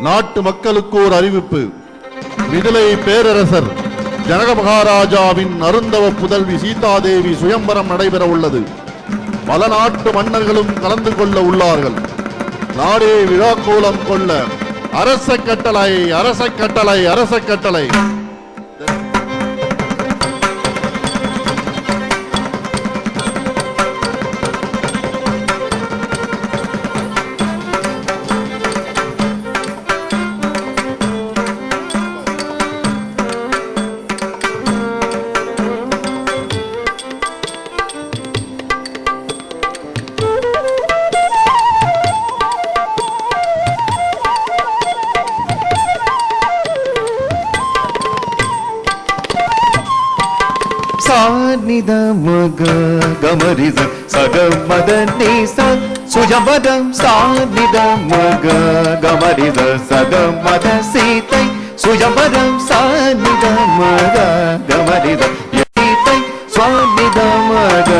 நாட்டு மக்களுக்கு ஒரு அறிவிப்பு. மிதிலை பேரரசர் ஜனக மகாராஜாவின் அருந்தவ புதல்வி சீதாதேவி சுயம்பரம் நடைபெற உள்ளது. பல நாட்டு மன்னர்களும் கலந்து கொள்ள உள்ளார்கள். நாடே விழாக்கோலம் கொள்ள அரச கட்டளை, அரச கட்டளை, அரச கட்டளை. சாநித மக கமரித சக மத நீச சுயம்பரம் சாநித மக கமரித சக மத சீதை சுயம்பரம் சாநித மக கமரித சீதை சுவாநித மக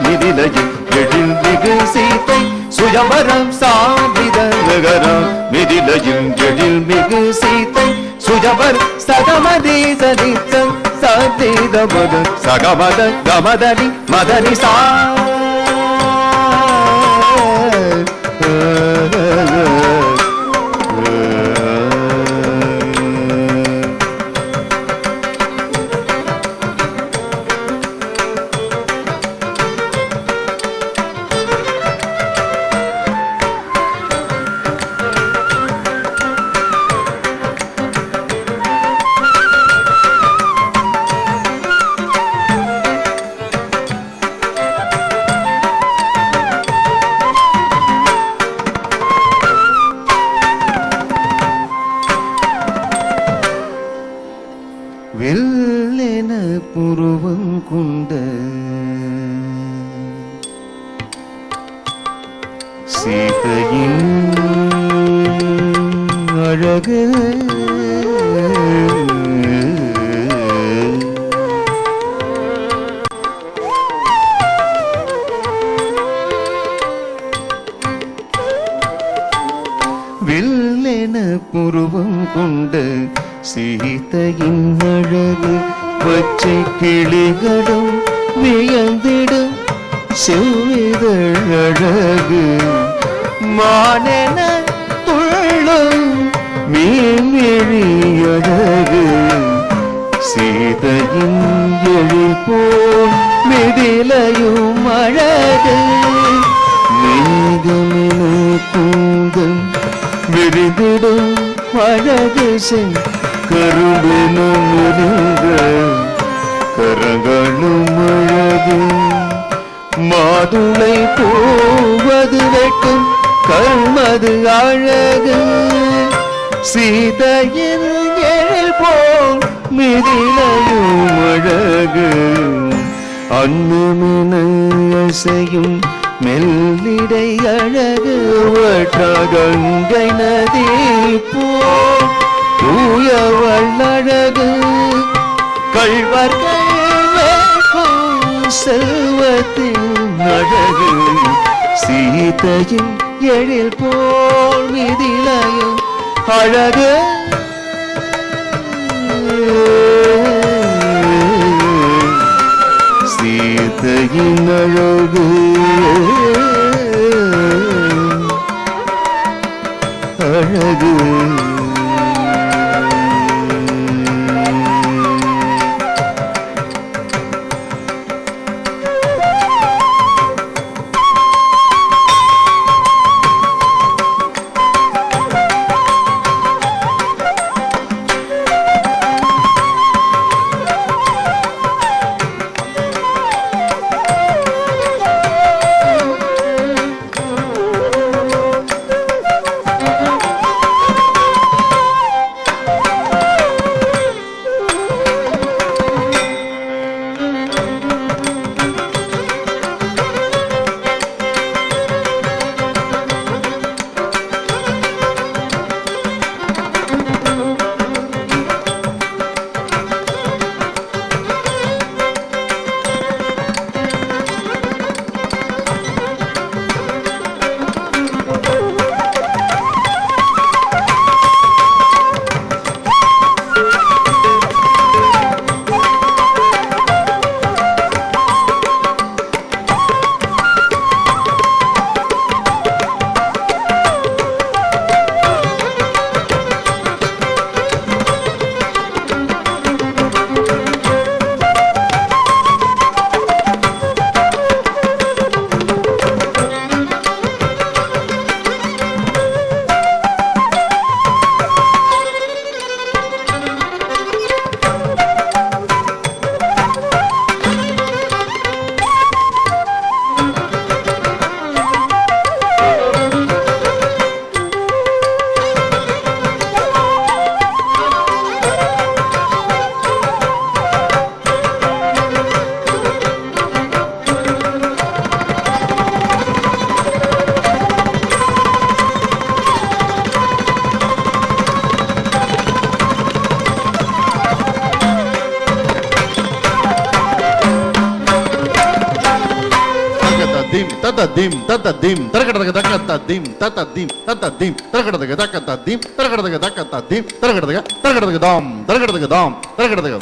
மிதிலையில் எழில் மிகு சீதை சுயம்பரம் சாநித நகரம் மிதிலையில் எழில் மிகு சீதை சுயம்பர் சகமதி சதித்தம் சதித மத சகமத கமதனி மதனி சா வெள்ளென புருவம் கொண்ட சீதையின் அழகு வெள்ளென புருவம் கொண்ட சீதையின் அழகு பச்சை கிளிகளும் வியந்திடும் செவ்விதழ் அழகு மானென துள்ளும் மீன்விழி அழகு சீதையின் எழில் போல் மிதிலையும் அழகு மேகமென கூந்தல் விரிந்திடும் அழகு செய் கரும்பெனும் கரங்களும் அழகு மாதுளை பூவது வெட்டும் கண்மது அழகு சீதையின் எழில் போல் மிதிலையும் அழகு அன்னமென அசையும் மெல்லிடை அழகு வட்டகங்கை நதி போல் தூயவள் அழகு கள்வர்கள் செல்வத்தின் அழகு சீதையின் எழில் போல் மிதிலையும் அழகு சீதையின் அழகு அழகு தத்ததீம் தத்ததீம் தரகடதக தக்கத்ததீம் தத்ததீம் தத்ததீம் தரகடதக தக்கத்ததீம் தரகடதக தக்கத்ததீம் தரகடதக தாம் தரகடதக தாம் தரகடதக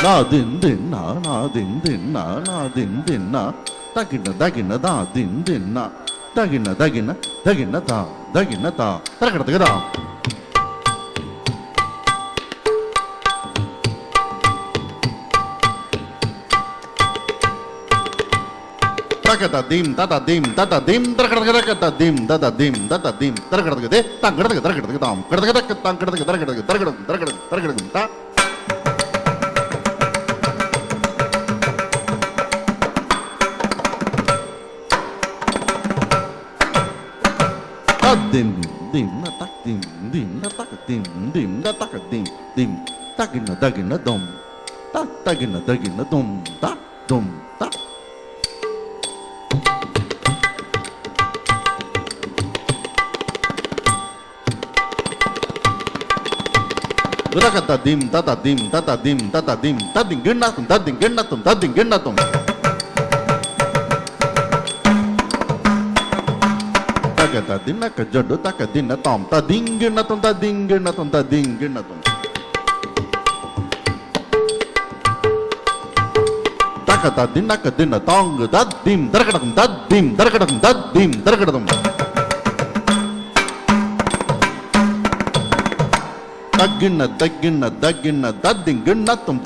na din din na din din na din din na dagina da din din na dagina da taragada da takata dim tata dim taragada dim taragada de taragada dam taragada ta dim dim na tak dim na tak dim na tak dim dagina dom dagina dom ta dom ta Rakata dim tata dim tading gennatum Takata dinna kajodu takadinna tom tading gennatum Takata dinna kadinna tong tadim darkadakum Dagina dading gennatum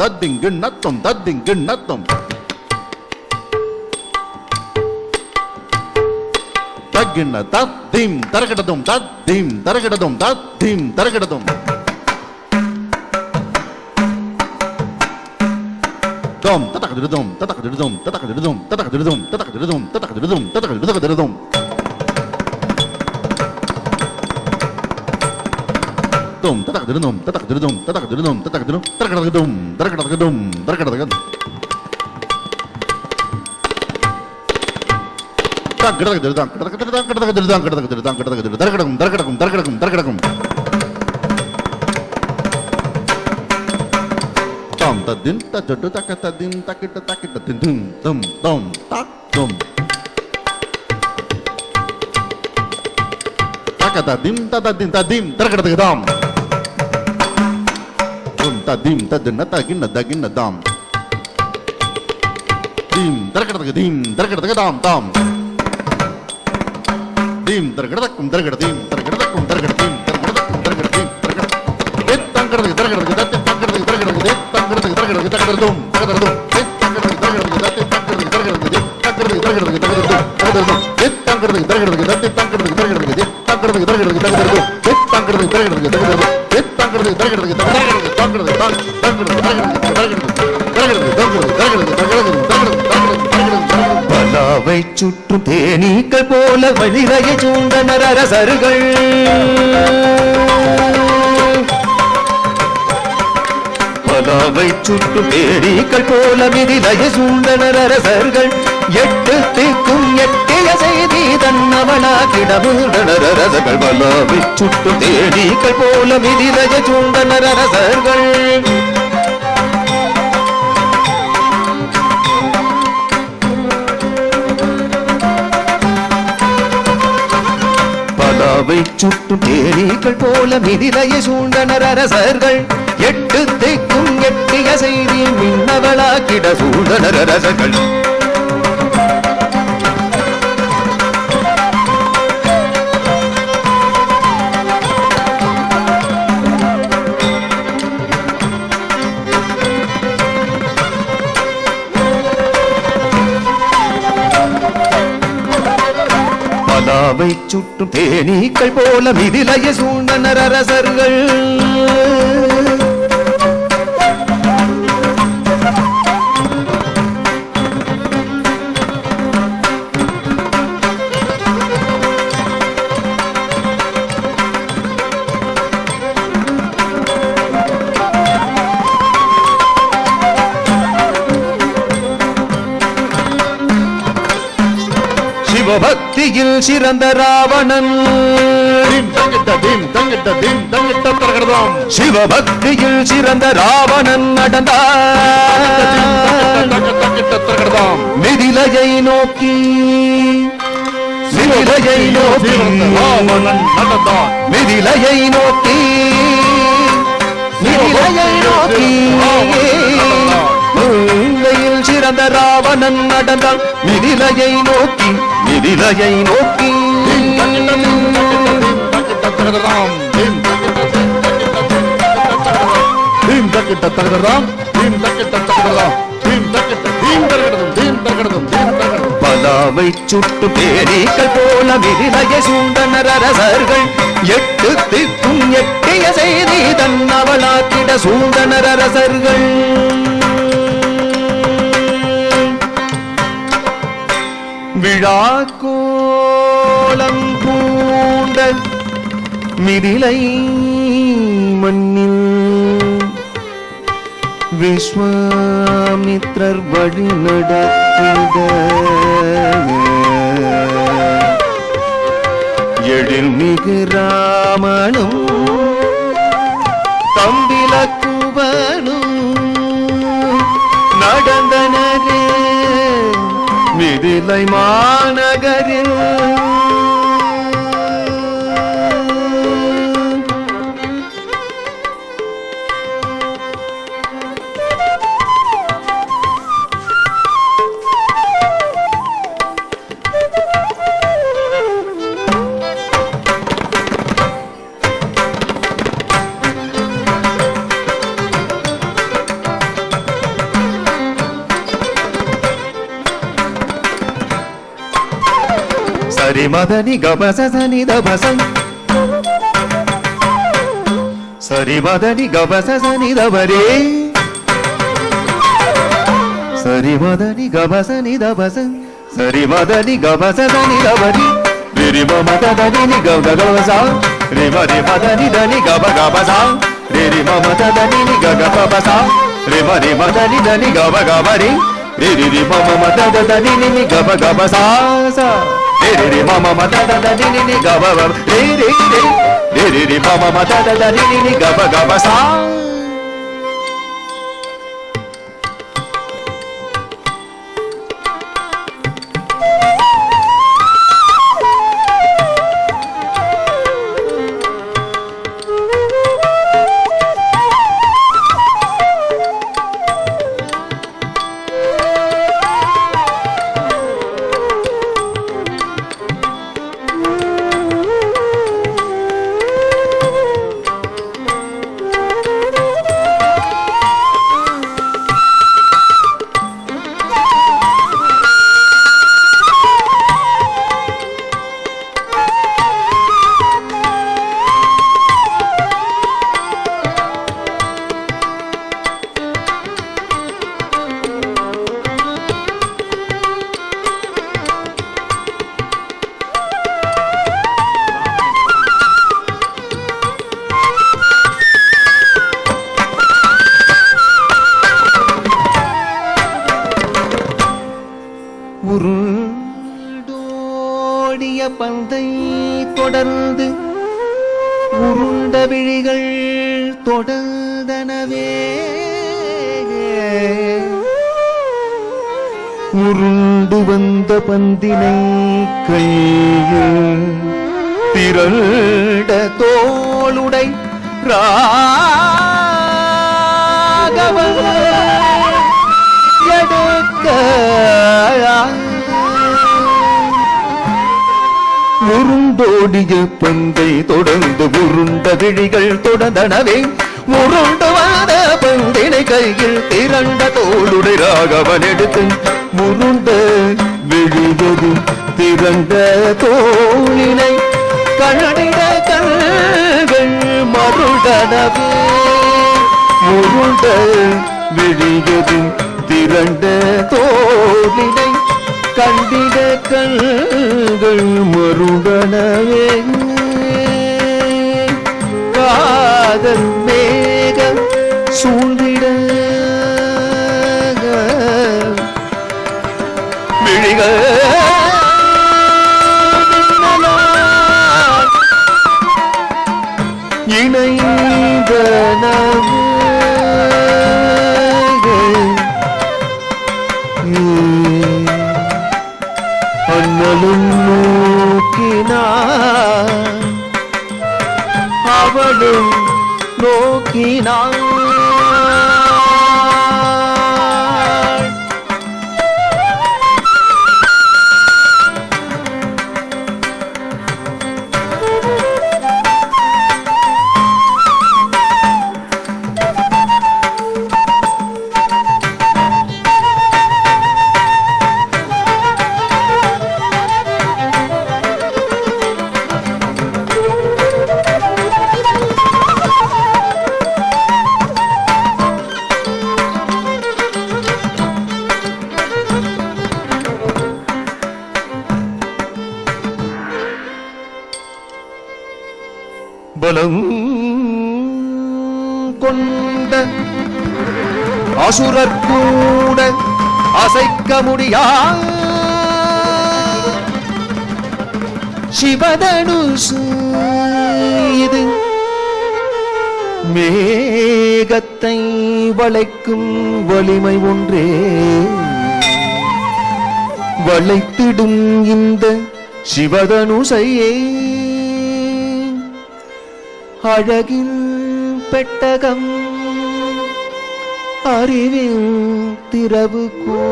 Dagina dadim darkadum Dom tatakadum Tom tatakadum Tom tadin tajodu takatadin takita dum tak dum Takatadim tadim tarkadam Tadim tadina dagina dam Dim tarkadam tam Dim tarkadakum பலாவை சுற்றும் தேனீக்கள் போல வழிரைய சூண்டனர் அரசர்கள் பலாவை சுற்றும் தேனீக்கள் போல மிதிலைய சூண்டனர் அரசர்கள் எட்டு திக்கும் எட்டிய செய்தி தன்னவனா கிடமுடனர் அரசர்கள் பலாவை சுற்றும் தேனீக்கள் போல மிதிலைய சூண்டனர் அரசர்கள் பலாவை சுற்றும் தேனீக்கள் போல மிதிலைய சூண்டனர் அரசர்கள் எட்டு திக்கும் எட்டிய செய்தி மின்னவளாக்கிட சூண்டனர் அரசர்கள் பலாவை சுற்றும் தேனீக்கள் போல மிதிலைய சூண்டனர் அரசர்கள் சிவபக்தியில் சிறந்த ராவணன் தீம் தங்கிட்ட தீம் தங்கிட்ட தீம் தங்கிட்ட தரகடதாம் சிவபக்தியில் சிறந்த ராவணன் நடந்தான் தங்கிட்ட தரகடதாம் மிதிலையை நோக்கி மிதிலையை நோக்கி ராவணன் நடந்தான் மிதிலையை நோக்கி மிதிலையை நோக்கி மிதிலையில் சிறந்த ராவணன் நடந்தான் மிதிலையை நோக்கி மிதிலையை நோக்கி பலாவை சுட்டு பேரிகள் போல மிதிலையை சூழ்ந்தனர் அரசர்கள் எட்டு திக்கும் எட்டிய செய்தி தன்னவளாக்கிட சூழ்ந்தனர் அரசர்கள் விழாக்கோலம் பூண்ட மிதிலை மண்ணில் விஸ்வாமித்ரர் வழி நடத்திட எழில்மிகு ராமனும் தம்பிலக்குவனும் நடந்தனரே மிதிலை மாநகரில் சரி மதனி கபசனி தபசம் சரி மதனி கபசனி தபரே சரி மதனி கபசனி தபசம் சரி மதனி கபசனி தபரி ரிரி மமதனி கபகபசா ரிமரி மதனி தனி கபகபசா ரிரி மமதனி கபகபசா ரிமரி மதனி தனி கபகபரி ரிரி மமதனி கபகபசா ரி மம மத தி ನಿ ಗ ಬ ರಿ ರಿ ರಿ ರಿ ರಿ ಮಮ ಮದ ದಿ ನಿ ಗ ಬ ಗ ಬ ಸಾ உருண்டோடிய பந்தை தொடர்ந்து உருண்ட விழிகள் தொடர்ந்தனவே உருண்டு வந்த பந்தினை கையில் திரண்ட தோளுடை ராகவன் எடுக்க உருண்டோடிய பந்தை தொடர்ந்து உருண்ட விழிகள் தொடர்ந்தனவே உருண்டு வந்த பந்தினை கையில் திரண்ட தோளுடை ராகவன் எடுத்து உருண்ட விழிவது திரண்ட தோளினை கழடிட கண்கள் மருடனவே உருண்ட விழிவது திரண்ட தோளினை கண்டிட கண்கள் மருடனவே காதல் மேகம் சூழ்ந்திட விழிகள் பலம் கொண்ட அசுரர் கூட அசைக்க முடியா சிவதனுசு இது மேகத்தை வளைக்கும் வலிமை ஒன்றே வளைத்திடும் இந்த சிவதனுசையே அழகின் பெட்டகம் அறிவின் திறவுகோ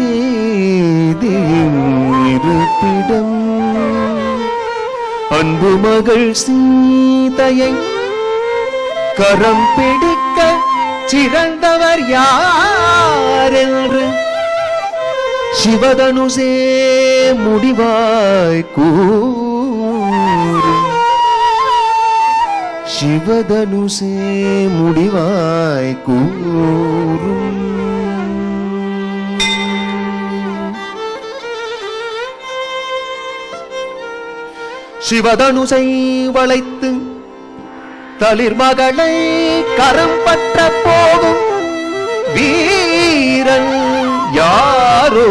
அமைதியின் இருப்பிடம் அன்பு மகள் சீதையை கரம் பிடிக்க சிறந்தவர் யார் என்று சிவதனுசே முடிவாய் கூறு சிவதனுசே முடிவாய் கூறும் சிவதனுசை வளைத்து தளிர் மகளை கரம் பற்ற போகும் வீரன் யாரோ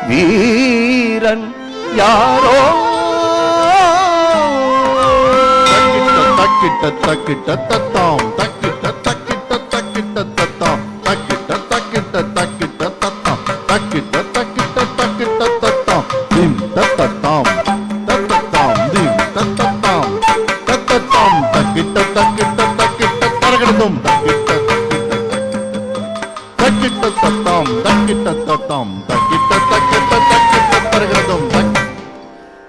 வீரன் யாரோ தக்கிட்ட தக்கிட்ட தத்தாம் தக்கிட்ட தக்கிட்ட தக்கிட்ட தத்தாம் தக்கிட்ட தக்கிட்ட தக்கிட்ட தத்தாம் தக்கிட்ட தக்கிட்ட தக்கிட்ட தத்தாம் திம் தத்தத்தாம் தத்தத்தாம் திம் தத்தத்தாம் தத்தத்தாம் தக்கிட்ட தக்கிட்ட தக்கிட்ட தரகடதும் தக்கிட்ட தத்தாம் தக்கிட்ட தத்தாம் தக்கிட்ட தக்கிட்ட தக்கிட்ட தரகடதும்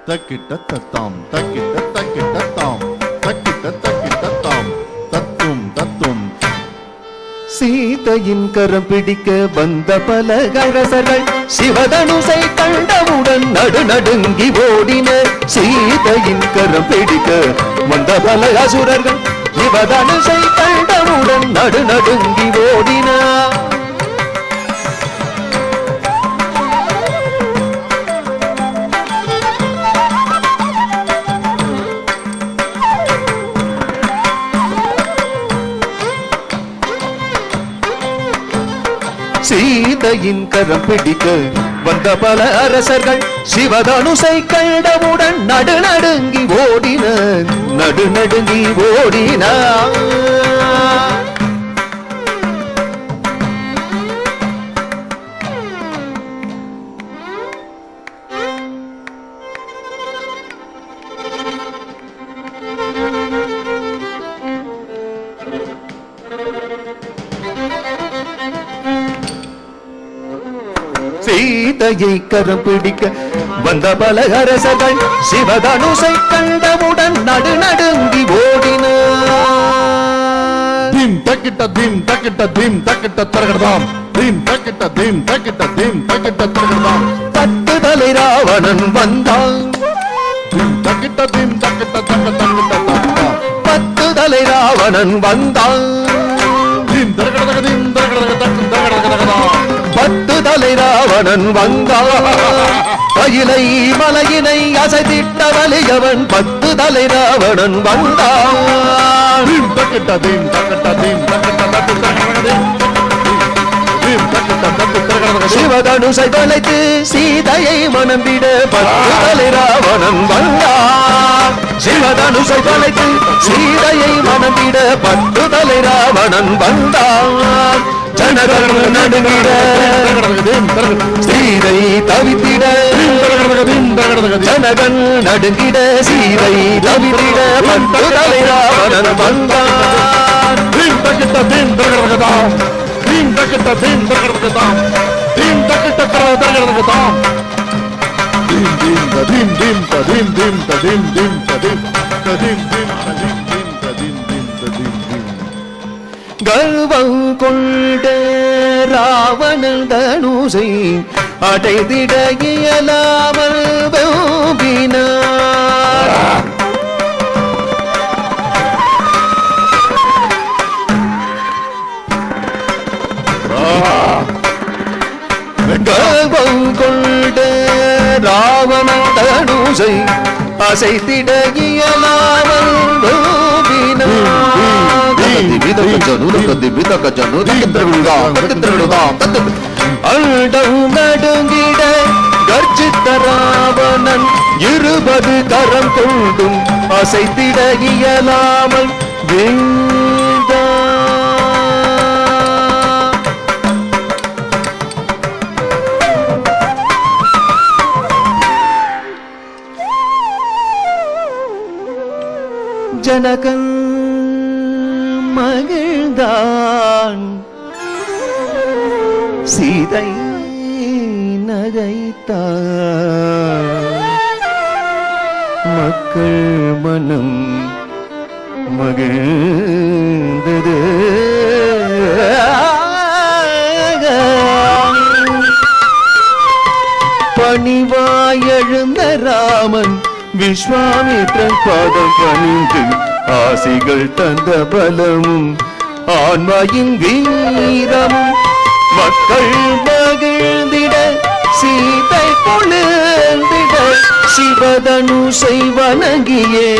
தக்கிட்ட தத்தாம் தக்கிட்ட தக்கிட்ட தாம் தக்கிட்ட தக்கிட்ட தாம் தத்தும் தத்தும் சீதையின் கரம் பிடிக்க வந்த பல அரசர்கள் சிவதனுசை கண்டவுடன் நடுநடுங்கி ஓடினர் சீதையின் கரம் பிடிக்க வந்த பல அசுரர்கள் சிவதனுசை கண்டவுடன் நடுநடுங்கி ஓடினர் சீதையின் கரம் பிடிக்க வந்த பல அரசர்கள் சிவதனுசை கண்டவுடன் நடுநடுங்கி ஓடின நடுநடுங்கி ஓடின சீதையை கரம் பிடிக்க வந்த பல அரசர்கள் சிவதனுசை கண்டவுடன் நடுநடுங்கி ஓடினார் தீம் தக்கிட்ட தீம் தக்கிட்ட தீம் தக்கிட்ட தரகடதாம் தீம் தக்கிட்ட தீம் தக்கிட்ட தீம் தக்கிட்ட தரகடதாம் பத்து தலை ராவணன் வந்தான் தீம் தக்கிட்ட தீம் தக்கிட்ட தக்க தக்கிட்ட தக்கிட்ட பத்து தலை ராவணன் வந்தான் தீம் தரகடதக தீம் தரகடதக தக்கு தரகடதகதாம் பத்து தலை ராவணன் வந்தான் கையிலை மலையினை அசைத்திட்ட வலியவன் பத்து தலை ராவணன் வந்தான் தீம் தக்கிட்ட தீம் தக்கிட்ட தீம் தக்கிட்ட தக்கு தரகடதீம் தீம் தக்கிட்ட தக்கு தரகடதக சிவதனுசை தொலைத்து சீதையை மனம் விட பத்து தலை ராவணன் வந்தான் சிவதனுசை தொலைத்து சீதையை மனம் விட பத்து தலை ராவணன் வந்தான் ஜனகன் நடுங்கிட சீதை தவித்திட ஜனகன் நடுங்கிட சீதை தவித்திட பத்து தலை ராவணன் வந்தான் தீம் தக்கிட்ட தீம் தரகடதகதாம் தீம் தக்கிட்ட தீம் தரகடதகதாம் தீம் தக்கிட்ட தரகடதகதாம் தீம் தீம் தீம் தீம் தீம் தீம் தீம் தீம் தீம் தீம் தீம் தீம் தீம் தீம் தீம் கர்வம் கொண்ட ராவணன் தனுசை அடைதிட இயலாமல் வெம்பினார் கர்வம் கொண்ட ராவணன் சிவதனுசை அசைத்திட இயலாமல் அண்டம் நடுங்கிட கர்ஜித்த ராவணன் 20 கரம் கொண்டும் அசைத்திட இயலாமல் வீழ்ந்தான். ஜனகன் மகிழ்ந்தான், சீதை நகைத்தான், மக்கள் மனம் மகிழ்ந்தது. பணிவாய் எழுந்த ராமன் விஸ்வாமித்ரன் பாதம் பணிந்து ஆசிகள் தந்த பலமும் ஆன்மாயின் வீரமும் மக்கள் மகிழ்ந்திட சீதை கொழுந்திட சிவதனுசை வணங்கியே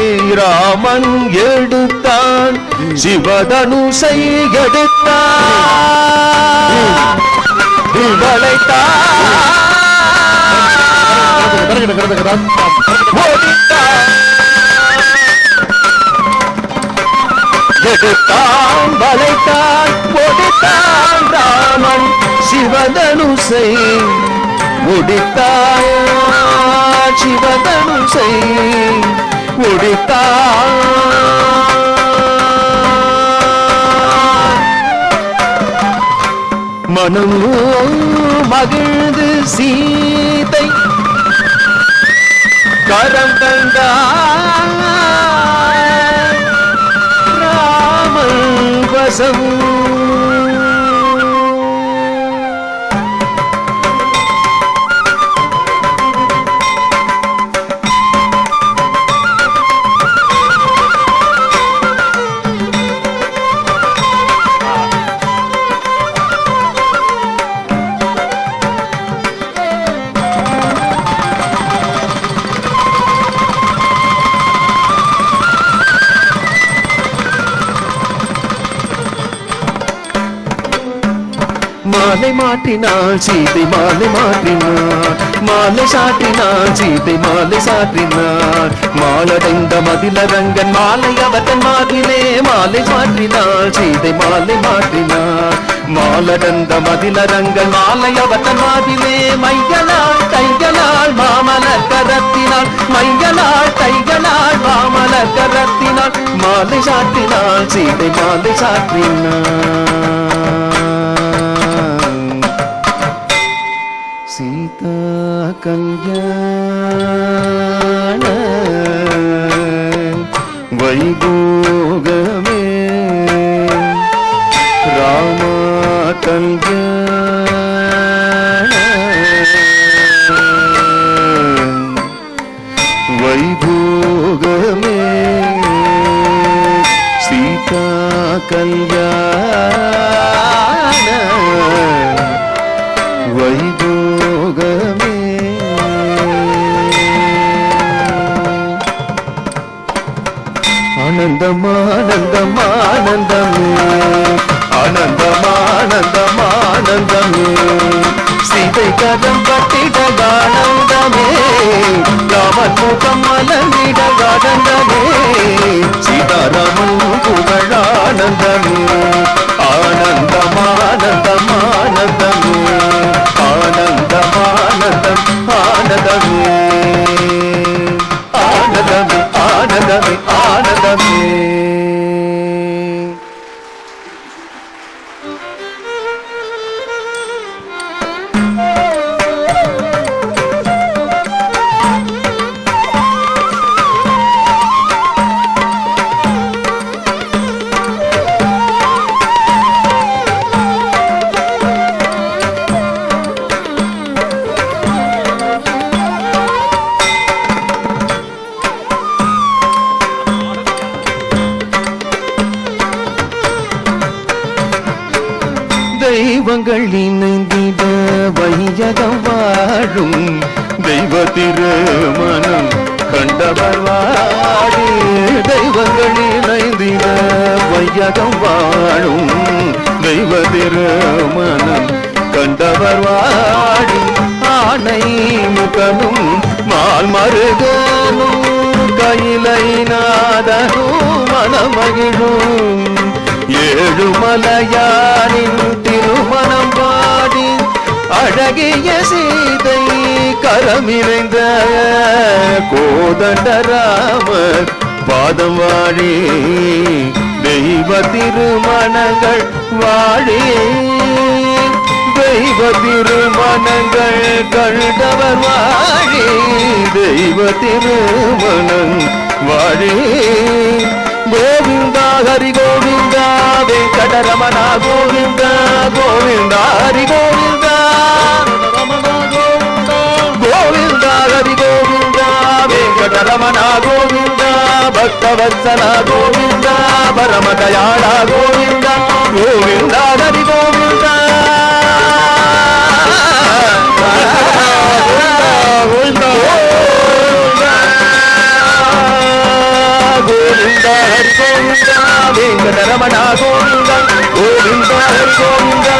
ராமன் எடுத்தான், சிவதனுசை எடுத்தான், வளைத்தான், எடுத்தான், வளைத்தான், ஒடித்தான் ராமன் சிவதனுசை முடித்தான், சிவதனுசை முடித்தான். மனம் மகிழ்ந்து சீதை கரம் தந்தார் ராமன் வசம். மாலை மாற்றினாள் சீதை மாலை மாற்றினாள், மாலை சாற்றினாள் சீதை மாலை சாற்றினாள், மாலடைந்த மதிலரங்கன் மாலை அவத்தன் மாதிலே மாலை மாற்றினாள் சீதை மாலை மாற்றினாள், மாலடந்த மதிலரங்கன் மாலை அவத்தன் மாதிலே மையலாள் தைகளாள் மாமலர் கரத்தினாள், மையலாள் தைகளாள் மாமலர் கரத்தினாள், மாலை சாற்றினாள் சீதை மாலை சாற்றினாள். சீதா கல்யாண வைபோகமே ராமா கல்யாண வைபோகமே சீதா கல்யாண வைபோகமே. ஆனந்தம் ஆனந்தம் ஆனந்தமே, ஆனந்தம் ஆனந்தம் ஆனந்தமே, சீதை கரம் பட்டிட ஆனந்தமே, ராமன் முகம் மலர்ந்திட ஆனந்தமே, சீதாராமன் புகழ் ஆனந்தமே, ஆனந்தம் ஆனந்தம் ஆனந்தமே, ஆனந்தம் ஆனந்தம் ஆனந்தமே, ஆனந்தமே ஆனந்தமே ஆனந்தமே. தெய்வங்கள் இணைந்திட வையகம் வாழும் தெய்வ திருமணம் கண்டவர் வாழி தெய்வங்களில் ஐந்தின வையகம் வாழும் தெய்வ திருமணம் கண்டவர் வாழி ஆணை முகனும் மால் மருகனும் கையிலை நாதனும் மனமகிழும் ஏழுமலையானின் திருமணம் பாடி அழகிய சீதை கரமிறைந்த கோதண்டராமர் பாதம் வாழி தெய்வ திருமணங்கள் வாழி தெய்வ திருமணங்கள் கண்டவர் வாழி தெய்வ திருமணம் வாழி கோவிந்தா ஹரி கோவிந்தா வெங்கடரமண கோவிந்தா கோவிந்தா ஹரி கோவிந்தா கோவிந்தா ஹரி கோவிந்தா வெங்கடரமண கோவிந்தா பக்தவத்சல கோவிந்தா பரமதயாள கோவிந்தா கோவிந்தா ஹரி கோவிந்தா கோவிந்தா கோவிந்தா ஹரி கோவிந்தா வெங்கடரமண கோவிந்தா கோவிந்தா ஹரி கோவிந்தா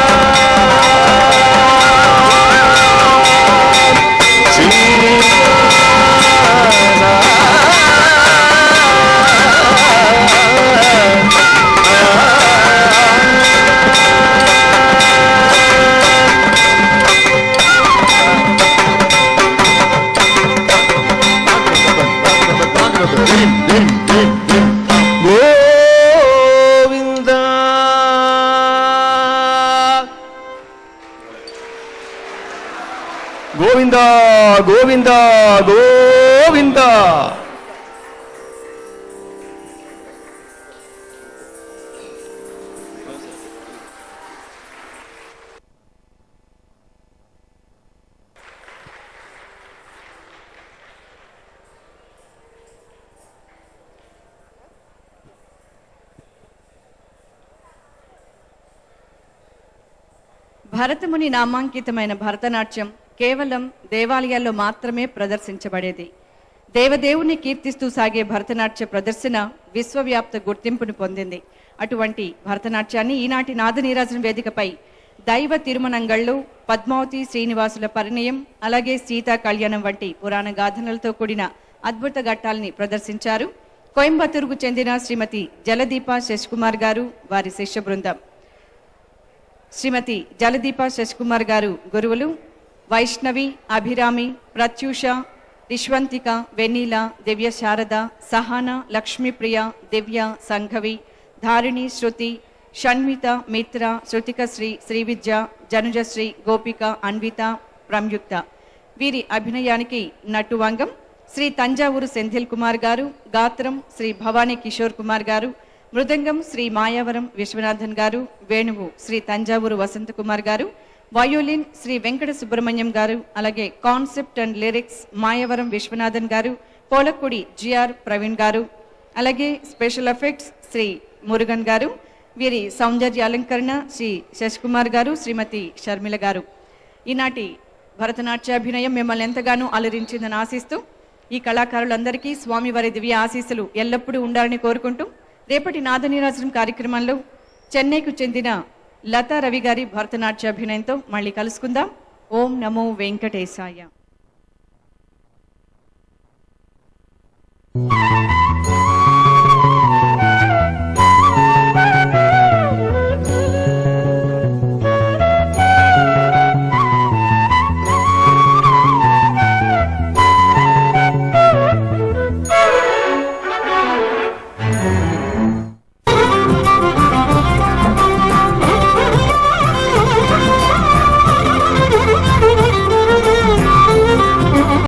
గోవిందా గోవిందా గోవిందా భరతముని నామాంకితమైన భరతనాట్యం కేవలం దేవాలయాల్లో మాత్రమే ప్రదర్శించబడేది. దేవదేవుని కీర్తిస్తూ సాగే భరతనాట్య ప్రదర్శన విశ్వవ్యాప్త గుర్తింపును పొందింది. అటువంటి భరతనాట్యాన్ని ఈనాటి నాదనీరాజన్ వేదికపై దైవ తిరుమనంగళ్ళు, పద్మావతి శ్రీనివాసుల పరిణయం, అలాగే సీతా కళ్యాణం వంటి పురాణ గాథనలతో కూడిన అద్భుత ఘట్టాలని ప్రదర్శించారు. కోయంబత్తూరుకు చెందిన శ్రీమతి జలదీప శశికుమార్ గారు, వారి శిష్య బృందం. శ్రీమతి జలదీప శశికుమార్ గారు గురువులు వైష్ణవి, అభిరామి, ప్రత్యూష, రిష్వంతిక, వెన్నీల, దివ్య శారద, సహాన, లక్ష్మీప్రియ, దివ్య, సంఘవి, ధారిణి, శృతి, షణ్మిత, మిత్ర, శృతికశ్రీ, శ్రీవిద్య, జనుజశ్రీ, గోపిక, అన్విత, ప్రమ్యుక్త. వీరి అభినయానికి నటువంగం శ్రీ తంజావూరు సెంధిల్ కుమార్ గారు, గాత్రం శ్రీ భవానీ కిషోర్ కుమార్ గారు, మృదంగం శ్రీ మాయావరం విశ్వనాథన్ గారు, వేణువు శ్రీ తంజావూరు వసంత కుమార్ గారు, వయోలిన్ శ్రీ వెంకట సుబ్రహ్మణ్యం గారు, అలాగే concept and lyrics Mayavaram Viswanathan గారు, పోలక్కుడి జిఆర్ ప్రవీణ్ గారు, అలాగే స్పెషల్ ఎఫెక్ట్స్ శ్రీ మురుగన్ గారు, వీరి సౌందర్య అలంకరణ శ్రీ శశికుమార్ గారు, శ్రీమతి షర్మిల గారు. ఈనాటి భరతనాట్యాభినయం మిమ్మల్ని ఎంతగానో అలరించిందని ఆశిస్తూ ఈ కళాకారులందరికీ స్వామివారి దివ్య ఆశీస్సులు ఎల్లప్పుడూ ఉండాలని కోరుకుంటూ రేపటి నాదనీరాజనం కార్యక్రమంలో చెన్నైకు చెందిన లతా రవి గారి భరతనాట్యాభినయంతో మళ్ళీ కలుసుకుందాం. ఓం నమో వెంకటేశాయ.